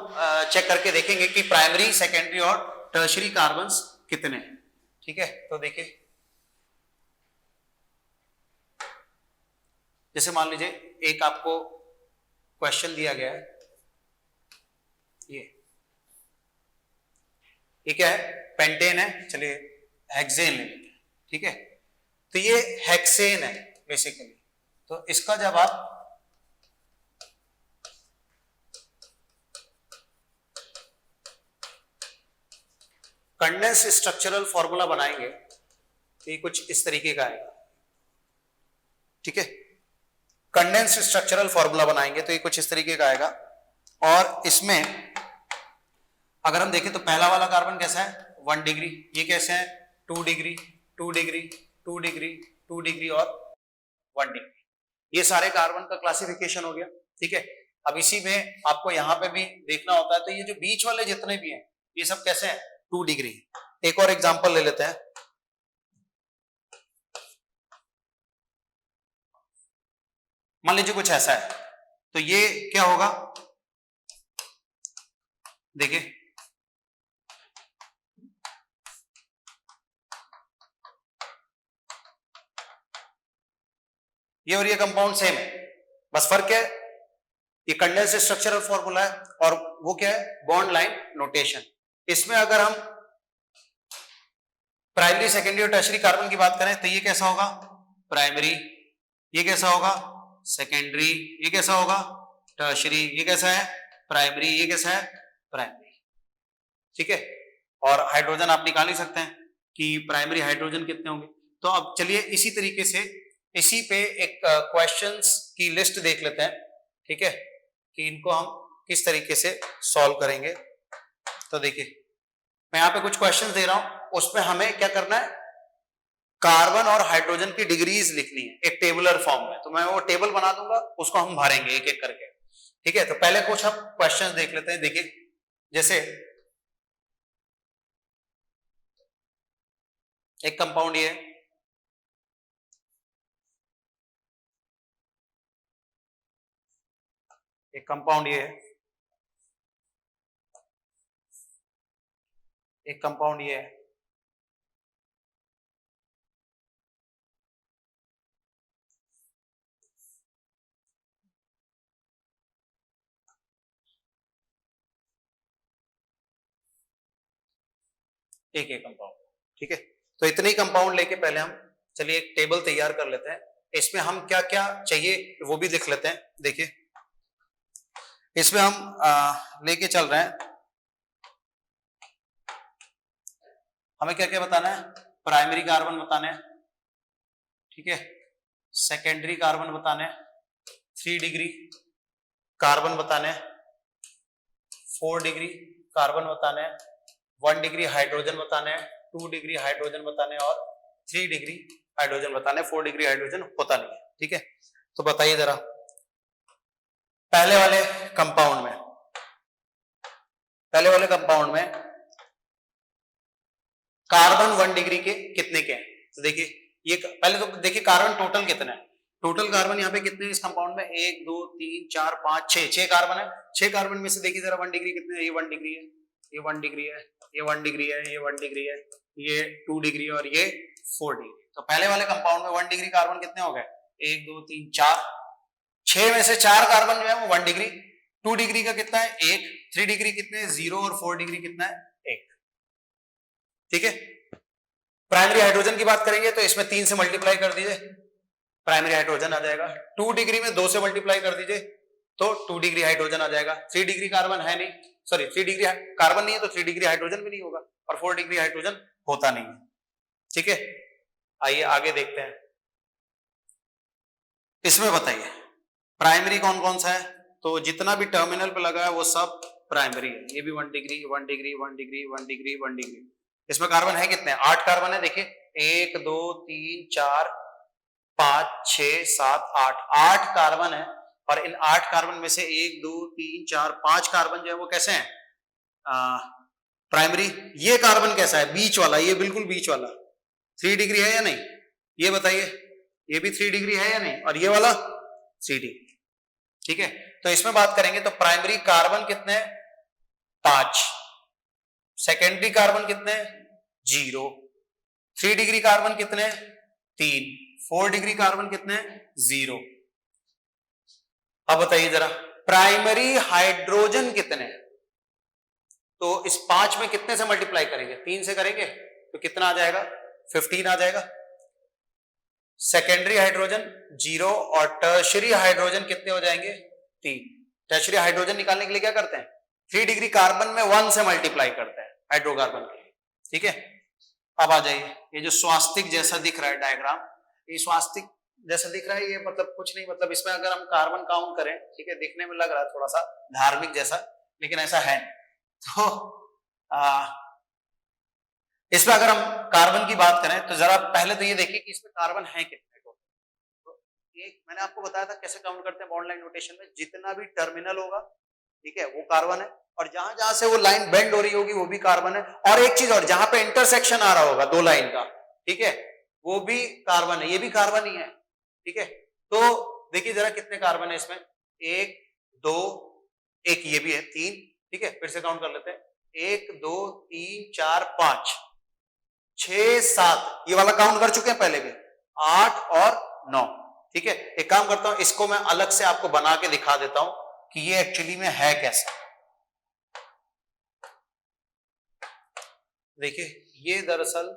चेक करके देखेंगे कि प्राइमरी सेकेंडरी और टर्शरी कार्बन्स कितने हैं। ठीक है, तो देखिए जैसे मान लीजिए एक आपको क्वेश्चन दिया गया है, ये क्या है पेंटेन है, चलिए हेक्सेन ले लेते हैं। ठीक है, तो ये हेक्सेन है बेसिकली, तो इसका जब आप कंडेंस स्ट्रक्चरल फॉर्मूला बनाएंगे तो ये कुछ इस तरीके का आएगा। ठीक है, कंडेंस स्ट्रक्चरल फॉर्मूला बनाएंगे तो ये कुछ इस तरीके का आएगा और इसमें अगर हम देखें तो पहला वाला कार्बन कैसा है 1 डिग्री, ये कैसे है 2 डिग्री 2 डिग्री 2 डिग्री 2 डिग्री और 1 डिग्री, ये सारे कार्बन का क्लासिफिकेशन हो गया। ठीक है, अब इसी में आपको यहां पे भी देखना होता है, तो ये जो बीच वाले जितने भी हैं ये सब कैसे हैं 2 डिग्री। एक और एग्जांपल ले लेते हैं, मान लीजिए कुछ ऐसा है, तो ये क्या होगा देखिए ये और ये कंपाउंड सेम है, बस फर्क है ये कंडेंस स्ट्रक्चरल फॉर्मूला है और वो क्या है बॉन्ड लाइन नोटेशन। इसमें अगर हम प्राइमरी सेकेंडरी और टर्शरी कार्बन की बात करें तो ये कैसा होगा प्राइमरी, ये कैसा होगा सेकेंडरी, ये कैसा होगा टर्शरी, ये कैसा है प्राइमरी, ये कैसा है प्राइमरी। ठीक है, और हाइड्रोजन आप निकाल ही सकते हैं कि प्राइमरी हाइड्रोजन कितने होंगे। तो अब चलिए इसी तरीके से इसी पे एक क्वेश्चंस की लिस्ट देख लेते हैं। ठीक है, कि इनको हम किस तरीके से सॉल्व करेंगे। तो देखिए मैं यहाँ पे कुछ क्वेश्चंस दे रहा हूं, उसमें हमें क्या करना है कार्बन और हाइड्रोजन की डिग्रीज लिखनी है एक टेबुलर फॉर्म में, तो मैं वो टेबल बना दूंगा, उसको हम भरेंगे एक एक करके। ठीक है, तो पहले कुछ हम क्वेश्चंस देख लेते हैं। देखिए जैसे एक कंपाउंड ये है, एक कंपाउंड ये है, एक कंपाउंड ये है, एक एक कंपाउंड। ठीक है, तो इतने ही कंपाउंड लेके पहले हम चलिए एक टेबल तैयार कर लेते हैं, इसमें हम क्या क्या चाहिए वो भी लिख लेते हैं। देखिए इसमें हम लेके चल रहे हैं, हमें क्या क्या बताना है, प्राइमरी कार्बन बताने हैं, ठीक है, सेकेंडरी कार्बन बताने हैं, 3 डिग्री कार्बन बताने हैं, 4 डिग्री कार्बन बताने हैं, 1 डिग्री हाइड्रोजन बताने हैं, 2 डिग्री हाइड्रोजन बताने हैं और 3 डिग्री हाइड्रोजन बताने हैं। 4 डिग्री हाइड्रोजन होता नहीं है, ठीक है। तो बताइए जरा पहले वाले कंपाउंड में कार्बन 1 डिग्री के कितने के हैं? तो देखिए ये पहले तो देखिए कार्बन टोटल कितने हैं। टोटल कार्बन यहाँ पे कितने हैं इस कंपाउंड में? 1 2 3 4 5 6 कार्बन है। 6 कार्बन में से देखिए जरा 1 डिग्री कितने हैं? ये 1 डिग्री है, ये 1 डिग्री है, ये 1 डिग्री है, ये 1 डिग्री है, ये 2 डिग्री और ये 4 डिग्री। तो पहले वाले कंपाउंड में 1 डिग्री कार्बन कितने हो गए? 1 2 3 4। 6 में से 4 कार्बन जो है वो 1 डिग्री। 2 डिग्री का कितना है? 1। 3 डिग्री कितने? 0 और 4 डिग्री कितना है? 1। ठीक है। प्राइमरी हाइड्रोजन की बात करेंगे तो इसमें 3 से मल्टीप्लाई कर दीजिए, प्राइमरी हाइड्रोजन आ जाएगा। 2 डिग्री में 2 से मल्टीप्लाई कर दीजिए तो 2 डिग्री हाइड्रोजन आ जाएगा। 3 डिग्री कार्बन है नहीं, सॉरी 3 डिग्री कार्बन नहीं है तो 3 डिग्री हाइड्रोजन भी नहीं होगा और 4 डिग्री हाइड्रोजन होता नहीं है। ठीक है, आइए आगे देखते हैं। इसमें बताइए प्राइमरी कौन कौन सा है? तो जितना भी टर्मिनल पे लगा है वो सब प्राइमरी है। ये भी 1 degree 1 degree 1 degree 1 degree 1 degree. इसमें कार्बन है कितने? 8 कार्बन है। देखिए 1 2 3 4 5 6 7 8 8 कार्बन है और इन 8 कार्बन में से 1 2 3 4 5 कार्बन जो है वो कैसे हैं? प्राइमरी। ये कार्बन कैसा है? बीच वाला, ये बिल्कुल बीच वाला। 3 डिग्री है या नहीं? ये बताइए, ये भी 3 डिग्री है या नहीं? और ये वाला 3 डिग्री। ठीक है, तो इसमें बात करेंगे तो प्राइमरी कार्बन कितने? 5। सेकेंडरी कार्बन कितने? 0। 3 डिग्री कार्बन कितने? 3। 4 डिग्री कार्बन कितने? 0। अब बताइए जरा प्राइमरी हाइड्रोजन कितने? तो इस 5 में कितने से मल्टीप्लाई करेंगे? 3 से करेंगे तो कितना आ जाएगा? 15 आ जाएगा। सेकेंडरी हाइड्रोजन 0 और टर्शियरी हाइड्रोजन कितने हो जाएंगे? 3। टर्शियरी हाइड्रोजन निकालने के लिए क्या करते हैं? 3 डिग्री कार्बन में 1 से मल्टीप्लाई करते हैं हाइड्रोकार्बन के लिए। ठीक है, अब आ जाइए, ये जो स्वास्तिक जैसा दिख रहा है डायग्राम, ये स्वास्तिक जैसा दिख रहा है, ये मतलब कुछ नहीं, मतलब इसमें अगर हम कार्बन काउंट करें, ठीक है, दिखने में लग रहा है थोड़ा सा धार्मिक जैसा, लेकिन ऐसा है। तो इसमें अगर हम कार्बन की बात करें तो जरा पहले तो ये देखिए कि इसमें कार्बन है कितने को। तो एक मैंने आपको बताया था कैसे काउंट करते हैं बॉन्ड लाइन नोटेशन में, जितना भी टर्मिनल होगा, ठीक है, वो कार्बन है और जहां जहां से वो लाइन बेंड हो रही होगी वो भी कार्बन है। और एक चीज और, जहां पे इंटरसेक्शन आ रहा होगा दो लाइन का, ठीक है, वो भी कार्बन है, ये भी कार्बन ही है। ठीक है, तो देखिए जरा कितने कार्बन है इसमें? 1 2 1, ये भी है 3। ठीक है, फिर से काउंट कर लेते हैं, 1 2 3 4 5 6 7, ये वाला काउंट कर चुके हैं पहले भी, 8 और 9। ठीक है, एक काम करता हूं, इसको मैं अलग से आपको बना के दिखा देता हूं कि ये एक्चुअली में है कैसा। देखिए ये दरअसल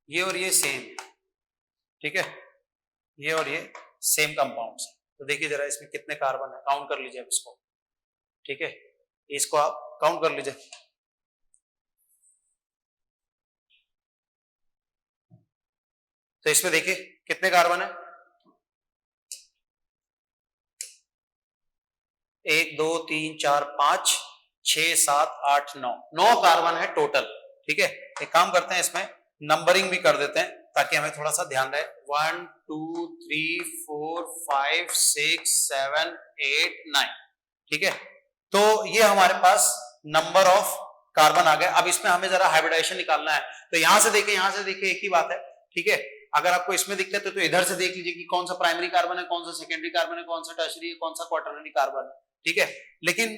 ये और ये सेम, ठीक है, ये और ये सेम कंपाउंड्स है। तो देखिए जरा इसमें कितने कार्बन है, काउंट कर लीजिए अब इसको। ठीक है, इसको आप काउंट कर लीजिए। तो इसमें देखिए कितने कार्बन है? 1 2 3 4 5 6 7 8 9, 9 कार्बन है टोटल। ठीक है, एक काम करते हैं, इसमें नंबरिंग भी कर देते हैं ताकि हमें थोड़ा सा ध्यान रहे। 1 2 3 4 5 6 7 8 9। ठीक है, तो ये हमारे पास नंबर ऑफ कार्बन आ गए। अब इसमें हमें जरा हाइब्रिडाइजेशन निकालना है, तो यहां से देखिए, यहां से देखिए, एक ही बात है। ठीक है, अगर आपको इसमें दिक्कत है तो इधर से देख लीजिए कि कौन सा प्राइमरी कार्बन है, कौन सा सेकेंडरी कार्बन है, कौन सा टर्शियरी है, कौन सा क्वार्टरनरी कार्बन है। ठीक है, लेकिन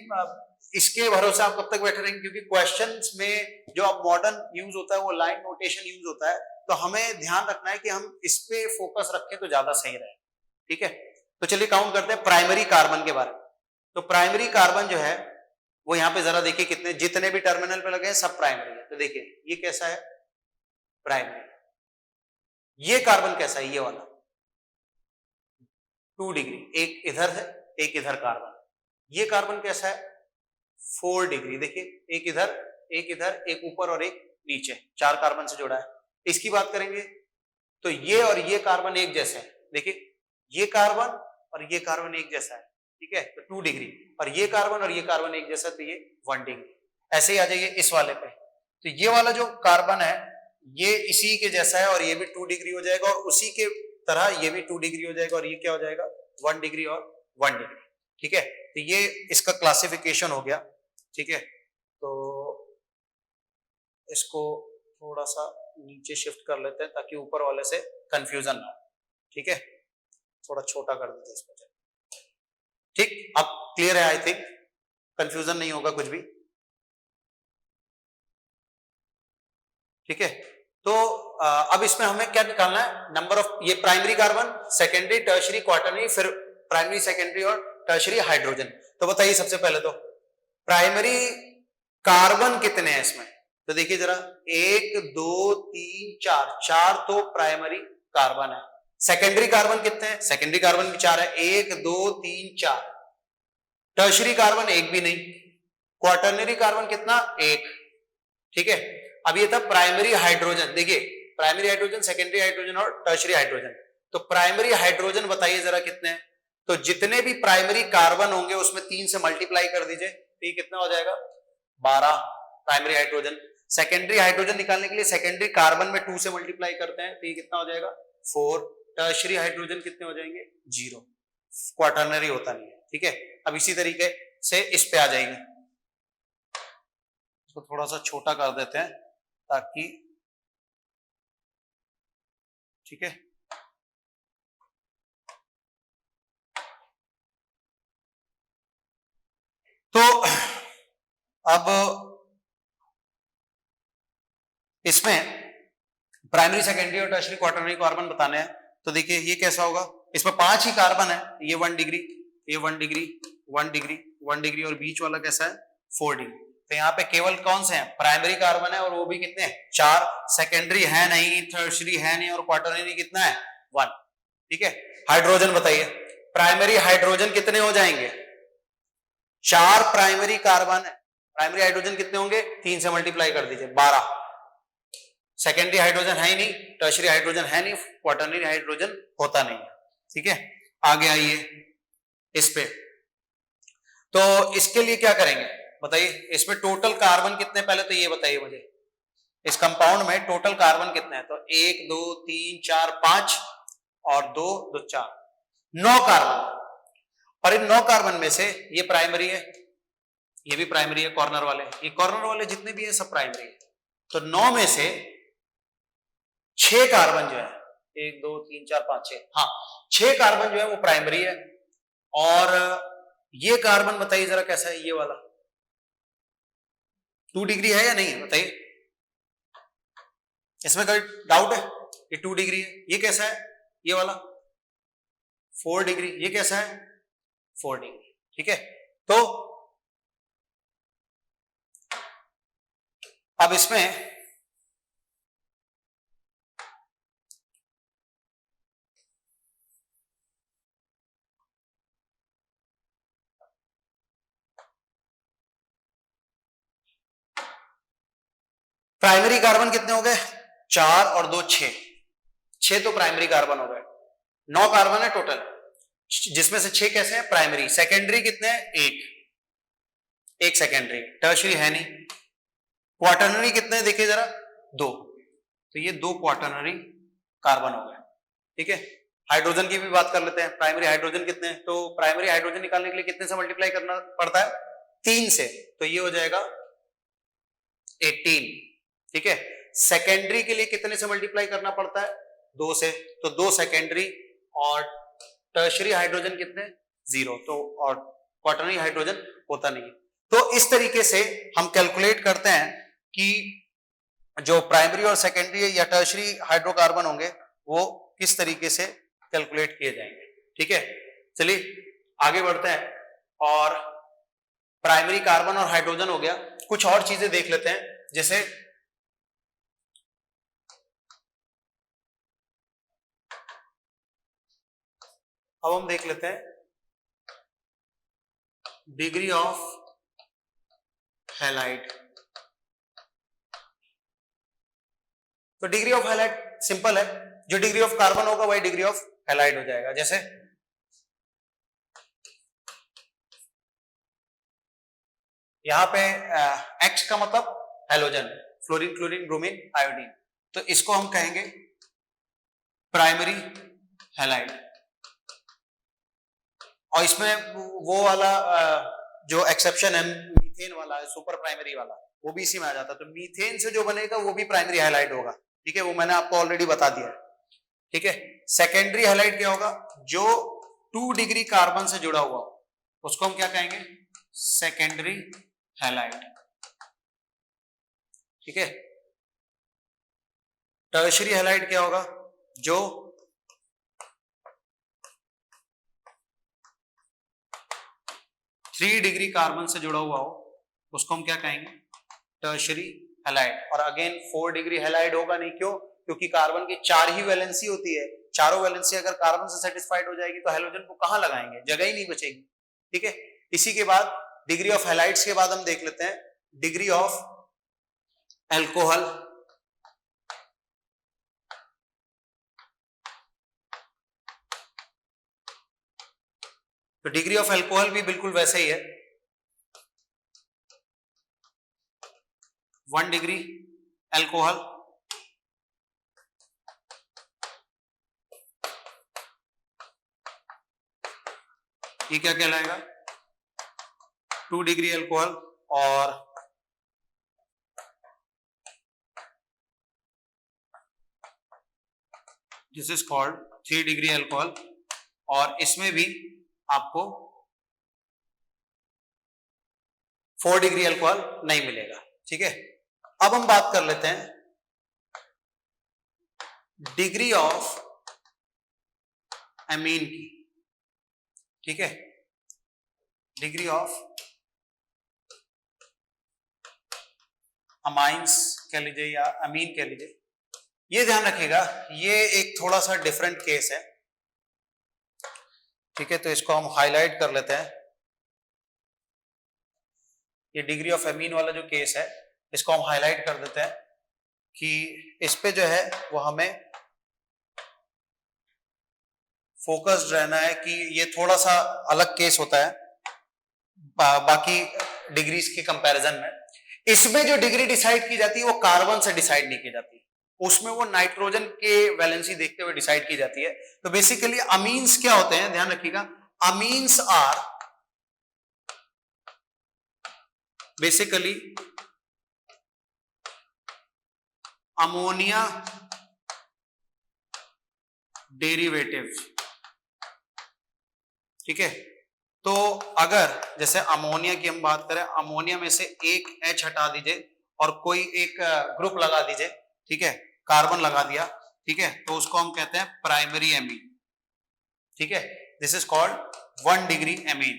इसके भरोसे आप कब तक बैठे रहेंगे, क्योंकि क्वेश्चंस में जो अब मॉडर्न यूज होता है वो लाइन नोटेशन यूज होता है, तो हमें ध्यान रखना है कि हम इस पे फोकस रखें तो ज्यादा सही रहे। ठीक है, तो चलिए काउंट करते हैं प्राइमरी कार्बन के बारे में। तो प्राइमरी कार्बन जो है वो यहाँ पे जरा देखिए कितने, जितने भी टर्मिनल पे लगे हैं सब प्राइमरी है। तो देखिए ये कैसा है? प्राइमरी। ये कार्बन कैसा है, ये वाला 2 डिग्री, एक इधर है एक इधर कार्बन। ये कार्बन कैसा है 4 डिग्री, देखिए एक इधर एक ऊपर और एक नीचे, 4 कार्बन से जुड़ा है। इसकी बात करेंगे तो ये और ये कार्बन एक जैसे हैं, देखिए ये कार्बन और ये कार्बन एक जैसा है, ठीक है, तो 2 डिग्री, और ये कार्बन और ये कार्बन एक जैसा, तो ये 1 डिग्री। ऐसे ही आ जाइए इस वाले पे, तो ये वाला जो कार्बन है ये इसी के जैसा है और ये भी 2 डिग्री हो जाएगा, और उसी के तरह ये भी 2 डिग्री हो जाएगा, और ये क्या हो जाएगा 1 डिग्री और 1 डिग्री, ठीक है। तो ये इसका क्लासिफिकेशन हो गया, ठीक है। तो इसको थोड़ा सा नीचे शिफ्ट कर लेते हैं ताकि ऊपर वाले से कंफ्यूजन ना हो, ठीक है, थोड़ा छोटा कर देते हैं इसको, ठीक। अब क्लियर है, आई थिंक कंफ्यूजन नहीं होगा कुछ भी, ठीक है। तो अब इसमें हमें क्या निकालना है, नंबर ऑफ, ये primary carbon, secondary, tertiary, quaternary, फिर प्राइमरी, सेकेंडरी और टर्शरी हाइड्रोजन। तो बताइए सबसे पहले तो प्राइमरी कार्बन कितने हैं इसमें, तो देखिए जरा 1 2 3 4, 4 तो प्राइमरी कार्बन है। सेकेंडरी कार्बन कितने हैं, सेकेंडरी कार्बन भी 4 है, 1 2 3 4। टर्शरी कार्बन एक भी नहीं। क्वार्टरनरी कार्बन कितना, 1, ठीक है। अब ये था प्राइमरी हाइड्रोजन, देखिए प्राइमरी हाइड्रोजन, सेकेंडरी हाइड्रोजन और टर्शरी हाइड्रोजन। तो प्राइमरी हाइड्रोजन बताइए जरा कितने हैं, तो जितने भी प्राइमरी कार्बन होंगे उसमें 3 से मल्टीप्लाई कर दीजिए, तो ये कितना हो जाएगा 12 प्राइमरी हाइड्रोजन। सेकेंडरी हाइड्रोजन निकालने के लिए सेकेंडरी कार्बन में 2 से मल्टीप्लाई करते हैं, तो ये कितना हो जाएगा 4। टर्शरी हाइड्रोजन कितने हो जाएंगे 0, क्वार्टरनरी होता नहीं है, ठीक है। अब इसी तरीके से इस पे आ जाएंगे, इसको थोड़ा सा छोटा कर देते हैं ताकि, ठीक है। तो अब इसमें प्राइमरी, सेकेंडरी और टर्शरी, क्वार्टरनरी कार्बन बताने हैं, तो देखिए ये कैसा होगा, इसमें 5 ही कार्बन है, ये 1 डिग्री, ये 1 डिग्री, 1 डिग्री, 1 डिग्री, और बीच वाला कैसा है 4 डिग्री। तो यहाँ पे केवल कौन से हैं, प्राइमरी कार्बन है, और वो भी कितने हैं 4, सेकेंडरी है नहीं, टर्शरी है नहीं, और क्वार्टरनरी कितना है 1, ठीक है। हाइड्रोजन बताइए, प्राइमरी हाइड्रोजन कितने हो जाएंगे, 4 प्राइमरी कार्बन है, प्राइमरी हाइड्रोजन कितने होंगे 3 से मल्टीप्लाई कर दीजिए 12। सेकेंडरी हाइड्रोजन है ही नहीं, टर्शरी हाइड्रोजन है नहीं, क्वार्टरनरी हाइड्रोजन होता नहीं है, ठीक है। आगे आइए इस पे, तो इसके लिए क्या करेंगे बताइए, इसमें टोटल कार्बन कितने, पहले तो ये बताइए मुझे, इस कंपाउंड में टोटल कार्बन कितने हैं, तो 1 2 3 4 5 और 2 2 4, 9 कार्बन। और इन 9 कार्बन में से ये प्राइमरी है, ये भी प्राइमरी है, कॉर्नर वाले, ये कॉर्नर वाले जितने भी है सब प्राइमरी है। तो 9 में से 6 कार्बन जो है, 1 2 3 4 5 6, हाँ 6 कार्बन जो है वो प्राइमरी है। और ये कार्बन बताइए जरा कैसा है, ये वाला 2 डिग्री है या नहीं बताइए, इसमें कोई डाउट है, ये 2 डिग्री है। ये कैसा है, ये वाला 4 डिग्री, ये कैसा है 4 डिग्री, ठीक है। तो अब इसमें प्राइमरी कार्बन कितने हो गए 4 और 2 6 तो प्राइमरी कार्बन हो गए, 9 कार्बन है टोटल, जिसमें से 6 कैसे हैं प्राइमरी। सेकेंडरी कितने हैं 1 सेकेंडरी, टर्शरी है नहीं। क्वार्टरनरी कितने हैं देखिए जरा 2, तो ये 2 क्वार्टरनरी कार्बन हो गए, ठीक है। हाइड्रोजन की भी बात कर लेते हैं, प्राइमरी हाइड्रोजन कितने हैं, तो प्राइमरी हाइड्रोजन निकालने के लिए कितने से मल्टीप्लाई करना पड़ता है 3 से, तो ये हो जाएगा 18, ठीक है। सेकेंडरी के लिए कितने से मल्टीप्लाई करना पड़ता है 2 से, तो 2 सेकेंडरी, और टर्शरी हाइड्रोजन कितने 0, तो और क्वार्टरनरी हाइड्रोजन होता नहीं है। तो इस तरीके से हम कैलकुलेट करते हैं कि जो प्राइमरी और सेकेंडरी या टर्शरी हाइड्रोकार्बन होंगे वो किस तरीके से कैलकुलेट किए जाएंगे, ठीक है। चलिए आगे बढ़ते हैं, और प्राइमरी कार्बन और हाइड्रोजन हो गया, कुछ और चीजें देख लेते हैं, जैसे अब हम देख लेते हैं डिग्री ऑफ हैलाइड। तो डिग्री ऑफ हैलाइड सिंपल है, जो डिग्री ऑफ कार्बन होगा वही डिग्री ऑफ हैलाइड हो जाएगा। जैसे यहां पे X का मतलब halogen, fluorine, chlorine, bromine, iodine, तो इसको हम कहेंगे प्राइमरी हैलाइड। और इसमें वो वाला जो एक्सेप्शन है मीथेन वाला है, सुपर प्राइमरी वाला, वो भी इसी में आ जाता है। तो मीथेन से जो बनेगा वो भी प्राइमरी हैलाइड होगा, ठीक है, वो मैंने आपको ऑलरेडी बता दिया है, ठीक है। सेकेंडरी हैलाइड क्या होगा? जो 2 डिग्री कार्बन से जुड़ा हुआ उसको हम क्या कहेंगे? सेकेंडरी हैलाइड, ठीक है। टर्शियरी हैलाइड क्या होगा? जो 3 डिग्री कार्बन से जुड़ा हुआ हो उसको हम क्या कहेंगे? Tertiary halide. और अगेन 4 डिग्री हैलाइड होगा नहीं, क्यों? क्योंकि कार्बन की 4 ही वैलेंसी होती है, चारों वैलेंसी अगर कार्बन से सेटिस्फाइड हो जाएगी तो हैलोजन को कहां लगाएंगे? जगह ही नहीं बचेगी, ठीक है। इसी के बाद डिग्री ऑफ हैलाइड्स के बाद हम देख लेते हैं डिग्री ऑफ एल्कोहल। तो डिग्री ऑफ एल्कोहल भी बिल्कुल वैसे ही है, 1 डिग्री एल्कोहल, ये क्या कहलाएगा? 2 डिग्री एल्कोहल। और this is called 3 degree alcohol. और इसमें भी आपको 4 डिग्री एल्कोहल नहीं मिलेगा, ठीक है। अब हम बात कर लेते हैं डिग्री ऑफ एमीन की, ठीक है। डिग्री ऑफ अमाइंस कह लीजिए या अमीन कह लीजिए। ये ध्यान रखिएगा, ये एक थोड़ा सा डिफरेंट केस है, ठीक है। तो इसको हम हाईलाइट कर लेते हैं। ये डिग्री ऑफ एमीन वाला जो केस है इसको हम हाईलाइट कर देते हैं कि इस पे जो है वो हमें फोकस्ड रहना है कि ये थोड़ा सा अलग केस होता है बाकी डिग्रीज के कंपैरिजन में। इसमें जो डिग्री डिसाइड की जाती है वो कार्बन से डिसाइड नहीं की जाती, उसमें वो नाइट्रोजन के वैलेंसी देखते हुए डिसाइड की जाती है। तो बेसिकली अमीन्स क्या होते हैं, ध्यान रखिएगा, amines are basically ammonia derivatives, ठीक है। तो अगर जैसे अमोनिया की हम बात करें, अमोनिया में से एक H हटा दीजिए और कोई एक ग्रुप लगा दीजिए, ठीक है, कार्बन लगा दिया, ठीक है, तो उसको हम कहते हैं प्राइमरी एमीन, ठीक है। This is called 1 degree amine.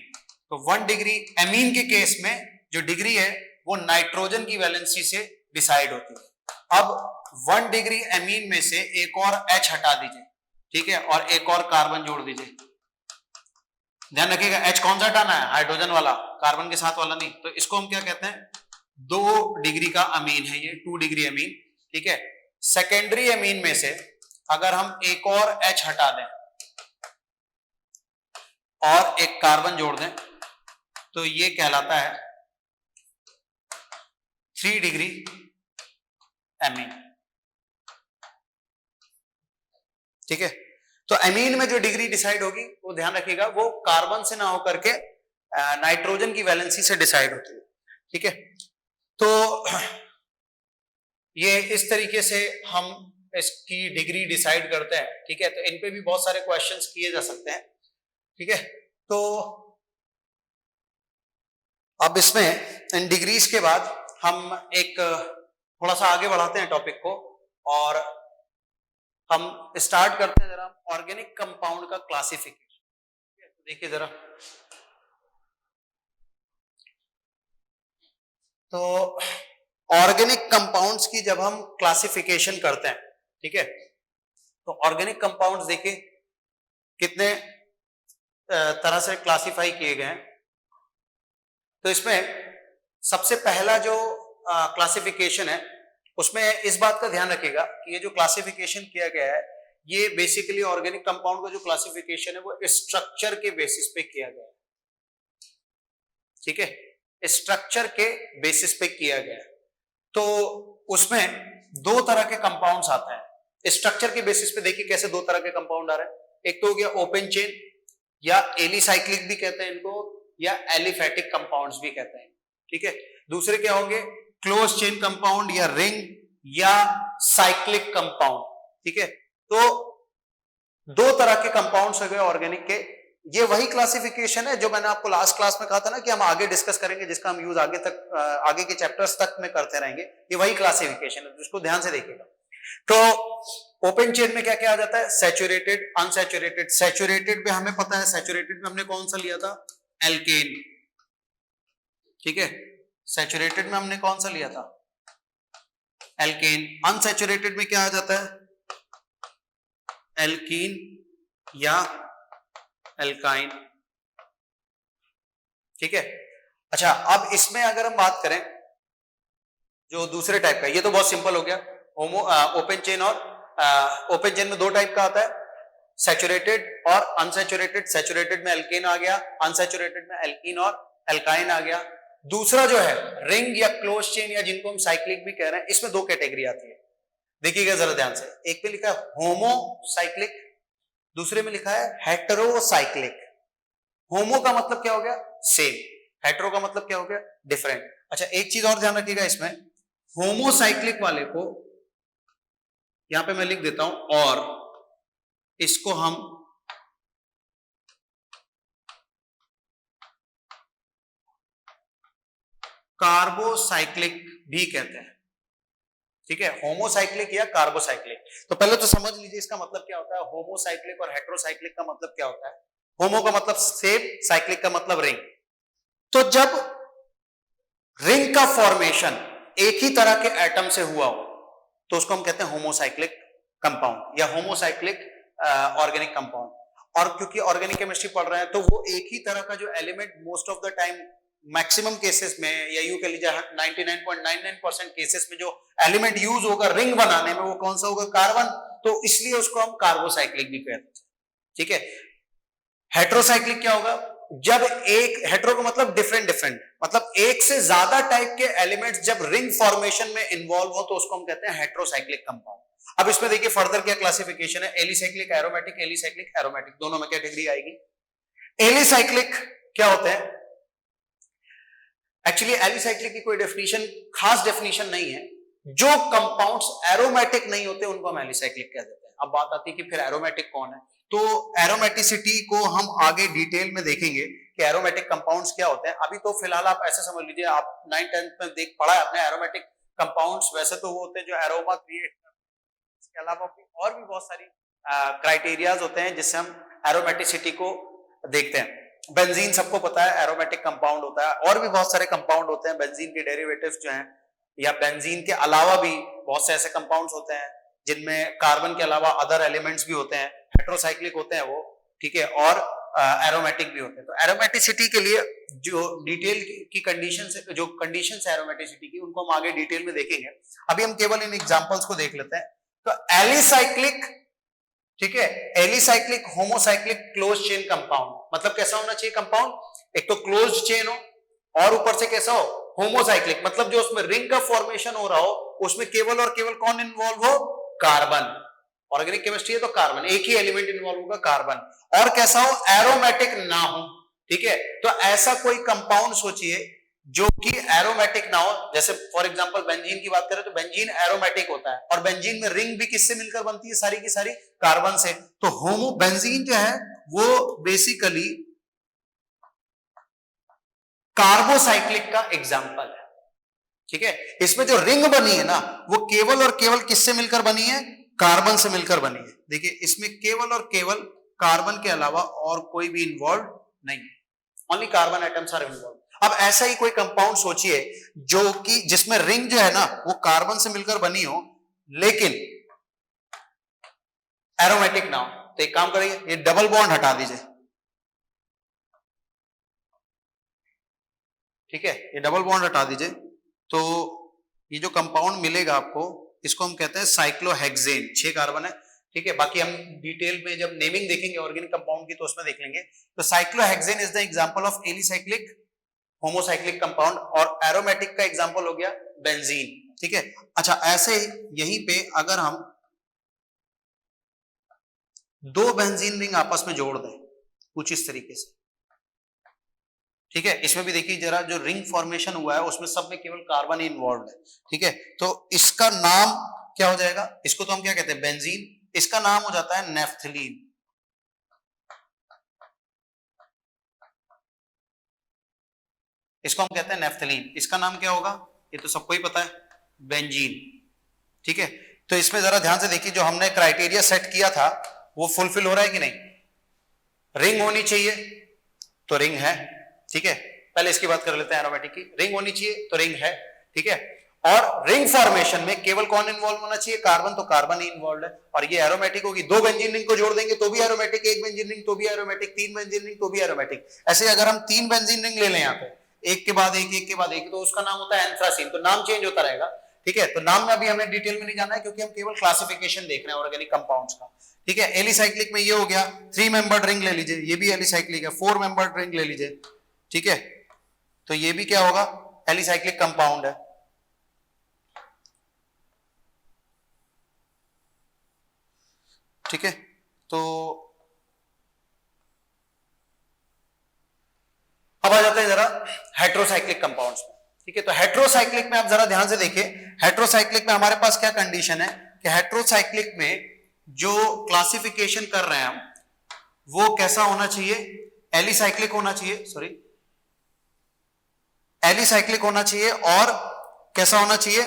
तो 1 डिग्री एमीन के केस में जो डिग्री है वो नाइट्रोजन की वैलेंसी से डिसाइड होती है। अब 1 डिग्री एमीन में से एक और H हटा दीजिए, ठीक है, और एक और कार्बन जोड़ दीजिए। ध्यान रखिएगा H कौन सा हटाना है? हाइड्रोजन वाला, कार्बन के साथ वाला नहीं। तो इसको हम क्या कहते हैं? 2 डिग्री का अमीन है ये, 2 डिग्री अमीन, ठीक है। सेकेंडरी अमीन में से अगर हम एक और H हटा दें और एक कार्बन जोड़ दें तो ये कहलाता है 3 डिग्री अमीन, ठीक है। तो अमीन में जो डिग्री डिसाइड होगी वो ध्यान रखिएगा वो कार्बन से ना होकर के नाइट्रोजन की वैलेंसी से डिसाइड होती है, ठीक है। तो ये इस तरीके से हम इसकी डिग्री डिसाइड करते हैं, ठीक है। तो इन पे भी बहुत सारे क्वेश्चंस किए जा सकते हैं, ठीक है। तो अब इसमें इन डिग्रीज के बाद हम एक थोड़ा सा आगे बढ़ाते हैं टॉपिक को और हम स्टार्ट करते हैं जरा ऑर्गेनिक कंपाउंड का क्लासिफिकेशन। देखिए जरा, तो ऑर्गेनिक कंपाउंड्स की जब हम क्लासिफिकेशन करते हैं, ठीक है, तो ऑर्गेनिक कंपाउंड्स देखिए कितने तरह से क्लासिफाई किए गए हैं। तो इसमें सबसे पहला जो क्लासिफिकेशन है उसमें इस बात का ध्यान रखिएगा कि ये जो क्लासिफिकेशन किया गया है ये बेसिकली ऑर्गेनिक कंपाउंड का जो क्लासिफिकेशन है वो स्ट्रक्चर के बेसिस पे किया गया है। ठीक है, स्ट्रक्चर के बेसिस पे किया गया है। तो उसमें दो तरह के कंपाउंड्स आते हैं स्ट्रक्चर के बेसिस पे। देखिए कैसे दो तरह के कंपाउंड आ रहे हैं। एक तो हो गया ओपन चेन या एलिसाइक्लिक भी कहते हैं इनको, या एलिफेटिक कंपाउंड्स भी कहते हैं। ठीक है, दूसरे क्या होंगे क्लोज चेन कंपाउंड या रिंग या साइक्लिक कंपाउंड। ठीक है, तो दो तरह के कंपाउंड्स हो गए ऑर्गेनिक के। ये वही क्लासिफिकेशन है जो मैंने आपको लास्ट क्लास में कहा था ना कि हम आगे डिस्कस करेंगे, जिसका हम यूज आगे के चैप्टर्स तक में करते रहेंगे। ये वही क्लासिफिकेशन है, जिसको ध्यान से देखिएगा। तो ओपन चेन में क्या क्या आ जाता है, सैचुरेटेड, अनसैचुरेटेड। सैचुरेटेड में हमें पता है, सैचुरेटेड में हमने कौन सा लिया था, एल्केन। ठीक है, सैचुरेटेड में हमने कौन सा लिया था, एल्केन। अनसैचुरेटेड में क्या आ जाता है, एल्कीन या एल्काइन। ठीक है, अच्छा अब इसमें अगर हम बात करें जो दूसरे टाइप का, ये तो बहुत सिंपल हो गया। ओपन चेन और ओपन चेन में दो टाइप का आता है, सैचुरेटेड और अनसैचुरेटेड। सैचुरेटेड में एल्केन आ गया, अनसैचुरेटेड में एल्कीन और एल्काइन आ गया। दूसरा जो है रिंग या क्लोज चेन या जिनको हम साइक्लिक भी कह रहे हैं, इसमें दो कैटेगरी आती है। देखिएगा जरा ध्यान से, एक पे लिखा है होमोसाइक्लिक, दूसरे में लिखा है हेटेरोसाइक्लिक। होमो का मतलब क्या हो गया, सेम। हेटेरो का मतलब क्या हो गया, डिफरेंट। अच्छा एक चीज और ध्यान रखिएगा इसमें, होमोसाइक्लिक वाले को यहां पे मैं लिख देता हूं, और इसको हम कार्बोसाइक्लिक भी कहते हैं। ठीक है, होमोसाइक्लिक या कार्बोसाइक्लिक। तो पहले तो समझ लीजिए इसका मतलब क्या होता है, होमोसाइक्लिक और हेटेरोसाइक्लिक का मतलब क्या होता है। होमो का मतलब सेम, साइक्लिक का मतलब रिंग। तो जब रिंग का फॉर्मेशन एक ही तरह के एटम से हुआ हो तो उसको हम कहते हैं होमोसाइक्लिक कंपाउंड या होमोसाइक्लिक ऑर्गेनिक कंपाउंड। और क्योंकि ऑर्गेनिक केमिस्ट्री पढ़ रहे हैं तो वो एक ही तरह का जो element most of the time, maximum cases में, या यू कह लीजिए 99.99% केसेस में जो एलिमेंट यूज होगा रिंग बनाने में वो कौन सा होगा, कार्बन। तो इसलिए उसको हम कार्बोसाइक्लिक भी कहते हैं। ठीक है, हेटेरोसाइक्लिक क्या होगा, जब एक, हेटेरो का मतलब डिफरेंट डिफरेंट, मतलब एक से ज्यादा टाइप के एलिमेंट्स जब रिंग फॉर्मेशन में इन्वॉल्व हो तो उसको हम कहते हैं हेटेरोसाइक्लिक कंपाउंड। अब इसमें देखिए फर्दर क्या क्लासिफिकेशन है, एलिसाइक्लिक एरोमेटिक, एलिसाइक्लिक एरोमेटिक, दोनों में कैटेगरी आएगी। एलिसाइक्लिक क्या होते हैं, एक्चुअली एलिसाइक्लिक की कोई डेफिनेशन, खास डेफिनेशन नहीं है। जो कंपाउंड्स एरोमेटिक नहीं होते उनको हम एलिसाइक्लिक कह देते हैं। अब बात आती है कि फिर एरोमेटिक कौन है, तो एरोमेटिसिटी को हम आगे डिटेल में देखेंगे कि एरोमेटिक कंपाउंड्स क्या होते हैं। अभी तो फिलहाल आप ऐसे समझ लीजिए, आप 9th-10th में देख पढ़ा है आपने एरोमेटिक कंपाउंड्स। वैसे तो वो होते हैं जो एरोमा क्रिएट, इसके अलावा भी और भी बहुत सारी क्राइटेरियाज होते हैं जिससे हम एरोमेटिसिटी को देखते हैं। बेंजीन सबको पता है एरोमेटिक कंपाउंड होता है, और भी बहुत सारे कंपाउंड होते हैं बेंजीन के डेरिवेटिव्स जो हैं, या बेंजीन के अलावा भी बहुत से ऐसे कंपाउंड्स होते हैं जिनमें कार्बन के अलावा अदर एलिमेंट्स भी होते हैं, हेटेरोसाइक्लिक होते हैं वो। ठीक है, और एरोमेटिक भी होते हैं। तो एरोमेटिसिटी के लिए जो डिटेल की कंडीशंस, जो कंडीशंस है एरोमेटिसिटी की, उनको हम आगे डिटेल में देखेंगे। अभी हम केवल इन एग्जांपल्स को देख लेते हैं। तो एलिसाइक्लिक, ठीक है, alicyclic homocyclic close chain compound, मतलब कैसा होना चाहिए कंपाउंड, एक तो क्लोज चेन हो और ऊपर से कैसा हो, होमोसाइक्लिक, मतलब जो उसमें रिंग का फॉर्मेशन हो रहा हो उसमें केवल और केवल कौन इन्वॉल्व हो, कार्बन। ऑर्गेनिक केमिस्ट्री है तो कार्बन, एक ही एलिमेंट इन्वॉल्व होगा कार्बन। और कैसा हो, एरोमेटिक ना हो। ठीक है, तो ऐसा कोई कंपाउंड सोचिए जो कि एरोमेटिक ना हो। जैसे फॉर एग्जांपल बेंजीन की बात करें तो बेंजीन एरोमेटिक होता है, और बेंजीन में रिंग भी किससे मिलकर बनती है, सारी की सारी कार्बन से। तो होमो बेंजीन जो है वो बेसिकली कार्बोसाइक्लिक का एग्जाम्पल है। ठीक है, इसमें जो रिंग बनी है ना वो केवल और केवल किससे मिलकर बनी है, कार्बन से मिलकर बनी है। देखिए इसमें केवल और केवल कार्बन के अलावा और कोई भी इन्वॉल्व नहीं है, only carbon atoms are involve. अब ऐसा ही कोई कंपाउंड सोचिए जो कि जिसमें रिंग जो है ना वो कार्बन से मिलकर बनी हो लेकिन एरोमेटिक ना हो। तो एक काम करिए, ये डबल बॉन्ड हटा दीजिए, ठीक है, ये डबल बॉन्ड हटा दीजिए, तो ये जो कंपाउंड मिलेगा आपको, इसको हम कहते हैं साइक्लोहेक्सेन। 6 कार्बन है, ठीक है। बाकी हम डिटेल में जब नेमिंग देखेंगे ऑर्गेनिक कंपाउंड की तो उसमें देख लेंगे। तो cyclohexane is the example of alicyclic homocyclic compound, और एरोमेटिक का एग्जांपल हो गया बेंजीन, ठीक है। अच्छा, ऐसे यहीं पे अगर हम 2 बेंजीन रिंग आपस में जोड़ दें कुछ इस तरीके से, ठीक है, इसमें भी देखिए जरा जो रिंग फॉर्मेशन हुआ है उसमें सब में केवल कार्बन ही इन्वॉल्व है, ठीक है। तो इसका नाम क्या हो जाएगा, इसको तो हम क्या कहते हैं बेंजीन, इसका नाम हो जाता है नेफ्थलीन। इसको हम कहते हैं नेफ्थलीन, इसका नाम क्या होगा, ये तो सबको ही पता है, बेंजीन, ठीक है। तो इसमें जरा ध्यान से देखिए, जो हमने क्राइटेरिया सेट किया था वो फुलफिल हो रहा है कि नहीं। रिंग होनी चाहिए तो रिंग है, ठीक है। पहले इसकी बात कर लेते हैं एरोमेटिक की। रिंग होनी चाहिए तो रिंग है, ठीक है। और रिंग फॉर्मेशन में केवल कौन इन्वॉल्व होना चाहिए, कार्बन, तो कार्बन ही इन्वॉल्व है। और ये एरोमेटिक होगी, 2 बेंजीन रिंग को जोड़ देंगे तो भी एरोमेटिक, 1 बेंजीन रिंग तो भी एरोमेटिक, 3 बेंजीन रिंग तो भी एरोमेटिक। ऐसे अगर हम 3 बेंजीन रिंग ले लें यहाँ पे, एक के बाद एक, एक के बाद एक, तो उसका नाम होता है एंथ्रासीन। तो नाम चेंज होता रहेगा, ठीक है। तो नाम में अभी हमें डिटेल में नहीं जाना है क्योंकि हम केवल क्लासिफिकेशन देख रहे हैं ऑर्गेनिक कंपाउंड्स का, ठीक है। एलिसाइक्लिक में ये हो गया, 3 मेंबर्ड रिंग ले लीजिए, ये भी एलिसाइक्लिक है। 4 मेंबर्ड रिंग ले लीजिए, ठीक है, तो ये भी क्या होगा, एलिसाइक्लिक कंपाउंड है, ठीक है। तो अब आ जाते हैं जरा हेट्रोसाइक्लिक कंपाउंड्स में, ठीक है। तो हेट्रोसाइक्लिक में आप जरा ध्यान से देखिए, हेट्रोसाइक्लिक में हमारे पास क्या कंडीशन है कि हेट्रोसाइक्लिक में जो क्लासिफिकेशन कर रहे हैं हम, वो कैसा होना चाहिए, एलिसाइक्लिक होना चाहिए, सॉरी एलिसाइक्लिक होना चाहिए, और कैसा होना चाहिए,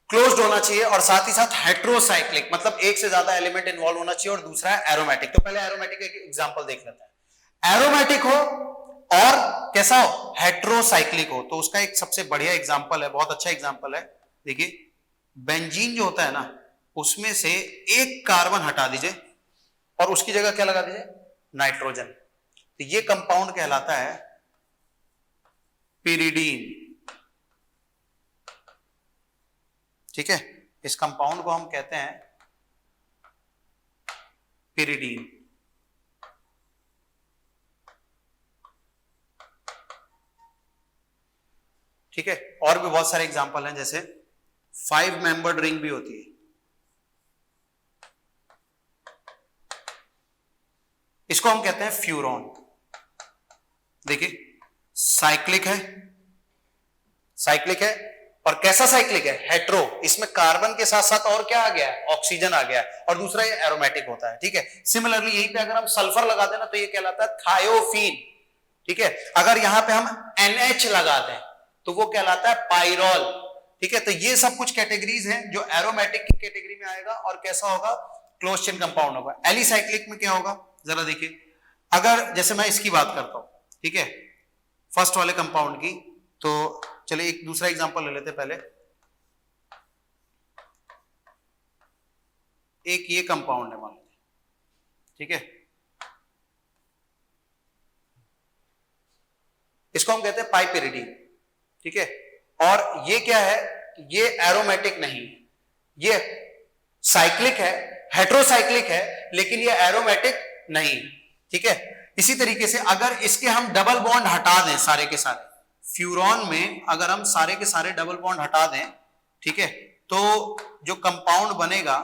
क्लोज्ड होना चाहिए, और साथ ही साथ हेट्रोसाइक्लिक मतलब एक से ज्यादा एलिमेंट इन्वॉल्व होना चाहिए, और दूसरा है एरोमेटिक। तो पहले एरोमेटिक एक एग्जांपल देख लेते हैं। एरोमेटिक हो और कैसा हो, हेट्रोसाइक्लिक हो, तो उसका एक सबसे बढ़िया एग्जांपल है, बहुत अच्छा एग्जांपल है। देखिए बेंजीन जो होता है ना, उसमें से एक कार्बन हटा दीजिए और उसकी जगह क्या लगा दीजिए, नाइट्रोजन, तो ये कंपाउंड कहलाता है पिरिडीन, ठीक है। इस कंपाउंड को हम कहते हैं पिरिडीन, ठीक है। और भी बहुत सारे एग्जांपल हैं, जैसे 5 मेंबर्ड रिंग भी होती है, इसको हम कहते हैं फ्यूरॉन। देखिए साइक्लिक है, साइक्लिक है, और कैसा साइक्लिक है, हेट्रो, इसमें कार्बन के साथ साथ और क्या आ गया है, ऑक्सीजन आ गया है, और दूसरा ये एरोमेटिक होता है, ठीक है। सिमिलरली यहीं पे अगर हम सल्फर लगा देना तो ये कहलाता है थायोफीन, ठीक है। अगर यहां पे हम NH लगा दें तो वो कहलाता है पाइरोल, ठीक है। तो ये सब कुछ कैटेगरीज हैं जो एरोमेटिक की कैटेगरी में आएगा, और कैसा होगा, क्लोज चेन कंपाउंड होगा। एलिसाइक्लिक में क्या होगा, जरा देखिए, अगर जैसे मैं इसकी बात करता हूं, ठीक है, फर्स्ट वाले कंपाउंड की, तो चलिए एक दूसरा एग्जांपल ले लेते हैं पहले। एक ये कंपाउंड है मान लीजिए, ठीक है, इसको हम कहते हैं पाइपिरिडीन, ठीक है। और ये क्या है, ये एरोमेटिक नहीं है, ये साइक्लिक है, हेट्रोसाइक्लिक है, लेकिन ये एरोमेटिक नहीं, ठीक है। इसी तरीके से अगर इसके हम डबल बॉन्ड हटा दें सारे के सारे, फ्यूरॉन में अगर हम सारे के सारे डबल बॉन्ड हटा दें, ठीक है, तो जो कंपाउंड बनेगा,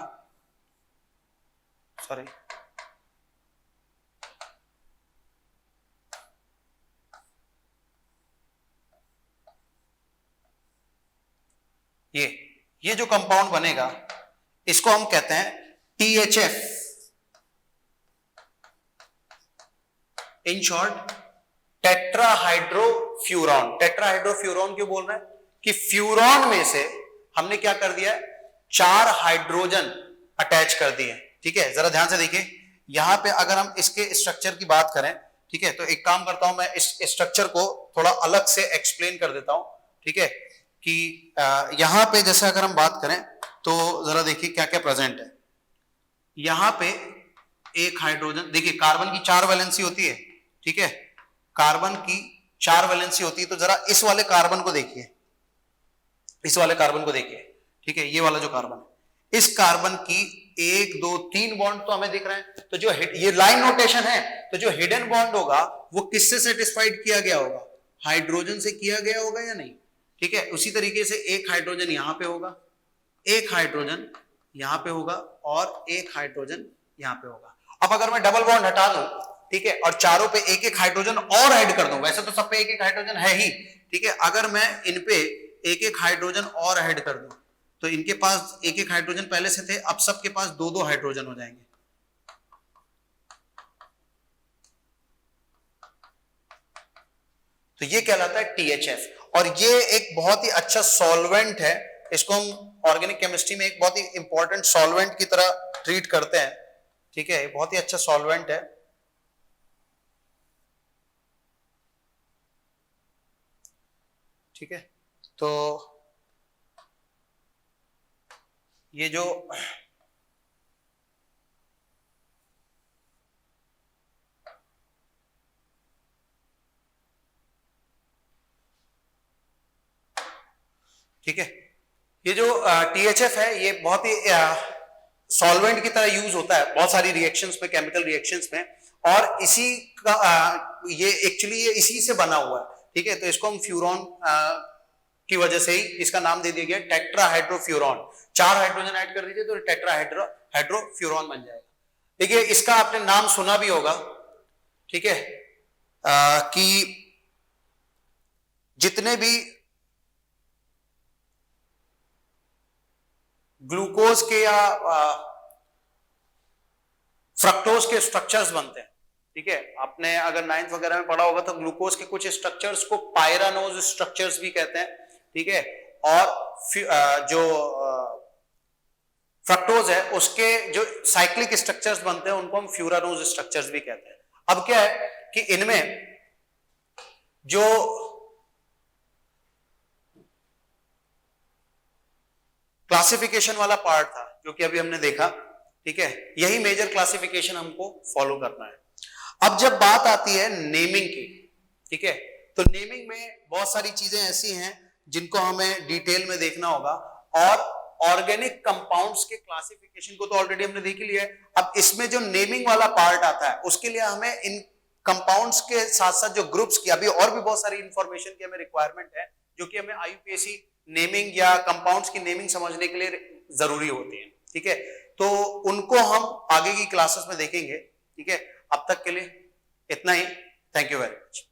सॉरी ये जो कंपाउंड बनेगा इसको हम कहते हैं THF, in short tetrahydrofuran. Tetrahydrofuran क्यों बोल रहे हैं, कि फ्यूरॉन में से हमने क्या कर दिया है, 4 हाइड्रोजन अटैच कर दिए, ठीक है। जरा ध्यान से देखिए, यहां पे अगर हम इसके स्ट्रक्चर की बात करें, ठीक है, तो एक काम करता हूं मैं, इस स्ट्रक्चर को थोड़ा अलग से एक्सप्लेन कर देता हूं, ठीक है, कि यहां पे जैसे अगर हम बात करें तो जरा देखिए क्या क्या प्रेजेंट है। यहां पे एक हाइड्रोजन, देखिए कार्बन की 4 वैलेंसी होती है, ठीक है, कार्बन की 4 वैलेंसी होती है, तो जरा इस वाले कार्बन को देखिए, इस वाले कार्बन को देखिए, ठीक है, ये वाला जो कार्बन है, इस कार्बन की 1 2 3 बॉन्ड तो हमें दिख रहे हैं, तो जो ये लाइन नोटेशन है, तो जो हिडन बॉन्ड होगा वो किससे सेटिस्फाइड किया गया होगा, हाइड्रोजन से किया गया होगा या नहीं, ठीक है। उसी तरीके से एक हाइड्रोजन यहां पे होगा, एक हाइड्रोजन यहां पे होगा और एक हाइड्रोजन यहां पे होगा। अब अगर मैं डबल बॉन्ड हटा दूं, ठीक है, और चारों पे एक एक हाइड्रोजन और ऐड कर दूं, वैसे तो सब पे एक एक हाइड्रोजन है ही, ठीक है, अगर मैं इन पे एक एक हाइड्रोजन और ऐड कर दूं, तो इनके पास एक एक हाइड्रोजन पहले से थे, अब सबके पास दो दो हाइड्रोजन हो जाएंगे। तो ये कहलाता है THF, और ये एक बहुत ही अच्छा सॉल्वेंट है, इसको हम ऑर्गेनिक केमिस्ट्री में एक बहुत ही इंपॉर्टेंट सॉल्वेंट की तरह ट्रीट करते हैं, ठीक है, बहुत ही अच्छा सॉल्वेंट है। ठीक है, तो ये जो ठीक है, ये जो THF है, ये बहुत ही सॉल्वेंट की तरह यूज होता है बहुत सारी रिएक्शंस में, केमिकल रिएक्शंस में, और इसी का ये एक्चुअली ये इसी से बना हुआ है, ठीक है। तो इसको हम फ्यूरॉन की वजह से ही इसका नाम दे दिया गया टेट्राहाइड्रोफ्यूरॉन। 4 हाइड्रोजन ऐड कर दीजिए तो टेट्राहाइड्रोफ्यूरॉन बन जाएगा। देखिए इसका आपने नाम सुना भी होगा, ठीक है, कि जितने भी ग्लूकोज के या फ्रक्टोज के स्ट्रक्चर्स बनते हैं, ठीक है, आपने अगर 9th वगैरह में पढ़ा होगा तो ग्लूकोज के कुछ स्ट्रक्चर्स को पायरानोज स्ट्रक्चर्स भी कहते हैं, ठीक है, और जो फ्रक्टोज है उसके जो साइक्लिक स्ट्रक्चर्स बनते हैं उनको हम फ्यूरानोज स्ट्रक्चर्स भी कहते हैं। अब क्या है कि इनमें जो क्लासिफिकेशन वाला पार्ट था जो कि अभी हमने देखा, ठीक है, यही मेजर क्लासिफिकेशन हमको फॉलो करना है। अब जब बात आती है नेमिंग की, ठीक है, तो नेमिंग में बहुत सारी चीजें ऐसी हैं जिनको हमें डिटेल में देखना होगा, और ऑर्गेनिक कंपाउंड्स के क्लासिफिकेशन को तो ऑलरेडी हमने देख ही लिया है। अब इसमें जो नेमिंग वाला पार्ट आता है उसके लिए हमें इन कंपाउंड्स के साथ साथ जो ग्रुप्स की अभी और भी बहुत सारी इंफॉर्मेशन की हमें रिक्वायरमेंट है, जो कि हमें IUPAC नेमिंग या कंपाउंड्स की नेमिंग समझने के लिए जरूरी होती है, ठीक है। तो उनको हम आगे की क्लासेस में देखेंगे, ठीक है। अब तक के लिए इतना ही, थैंक यू वेरी मच।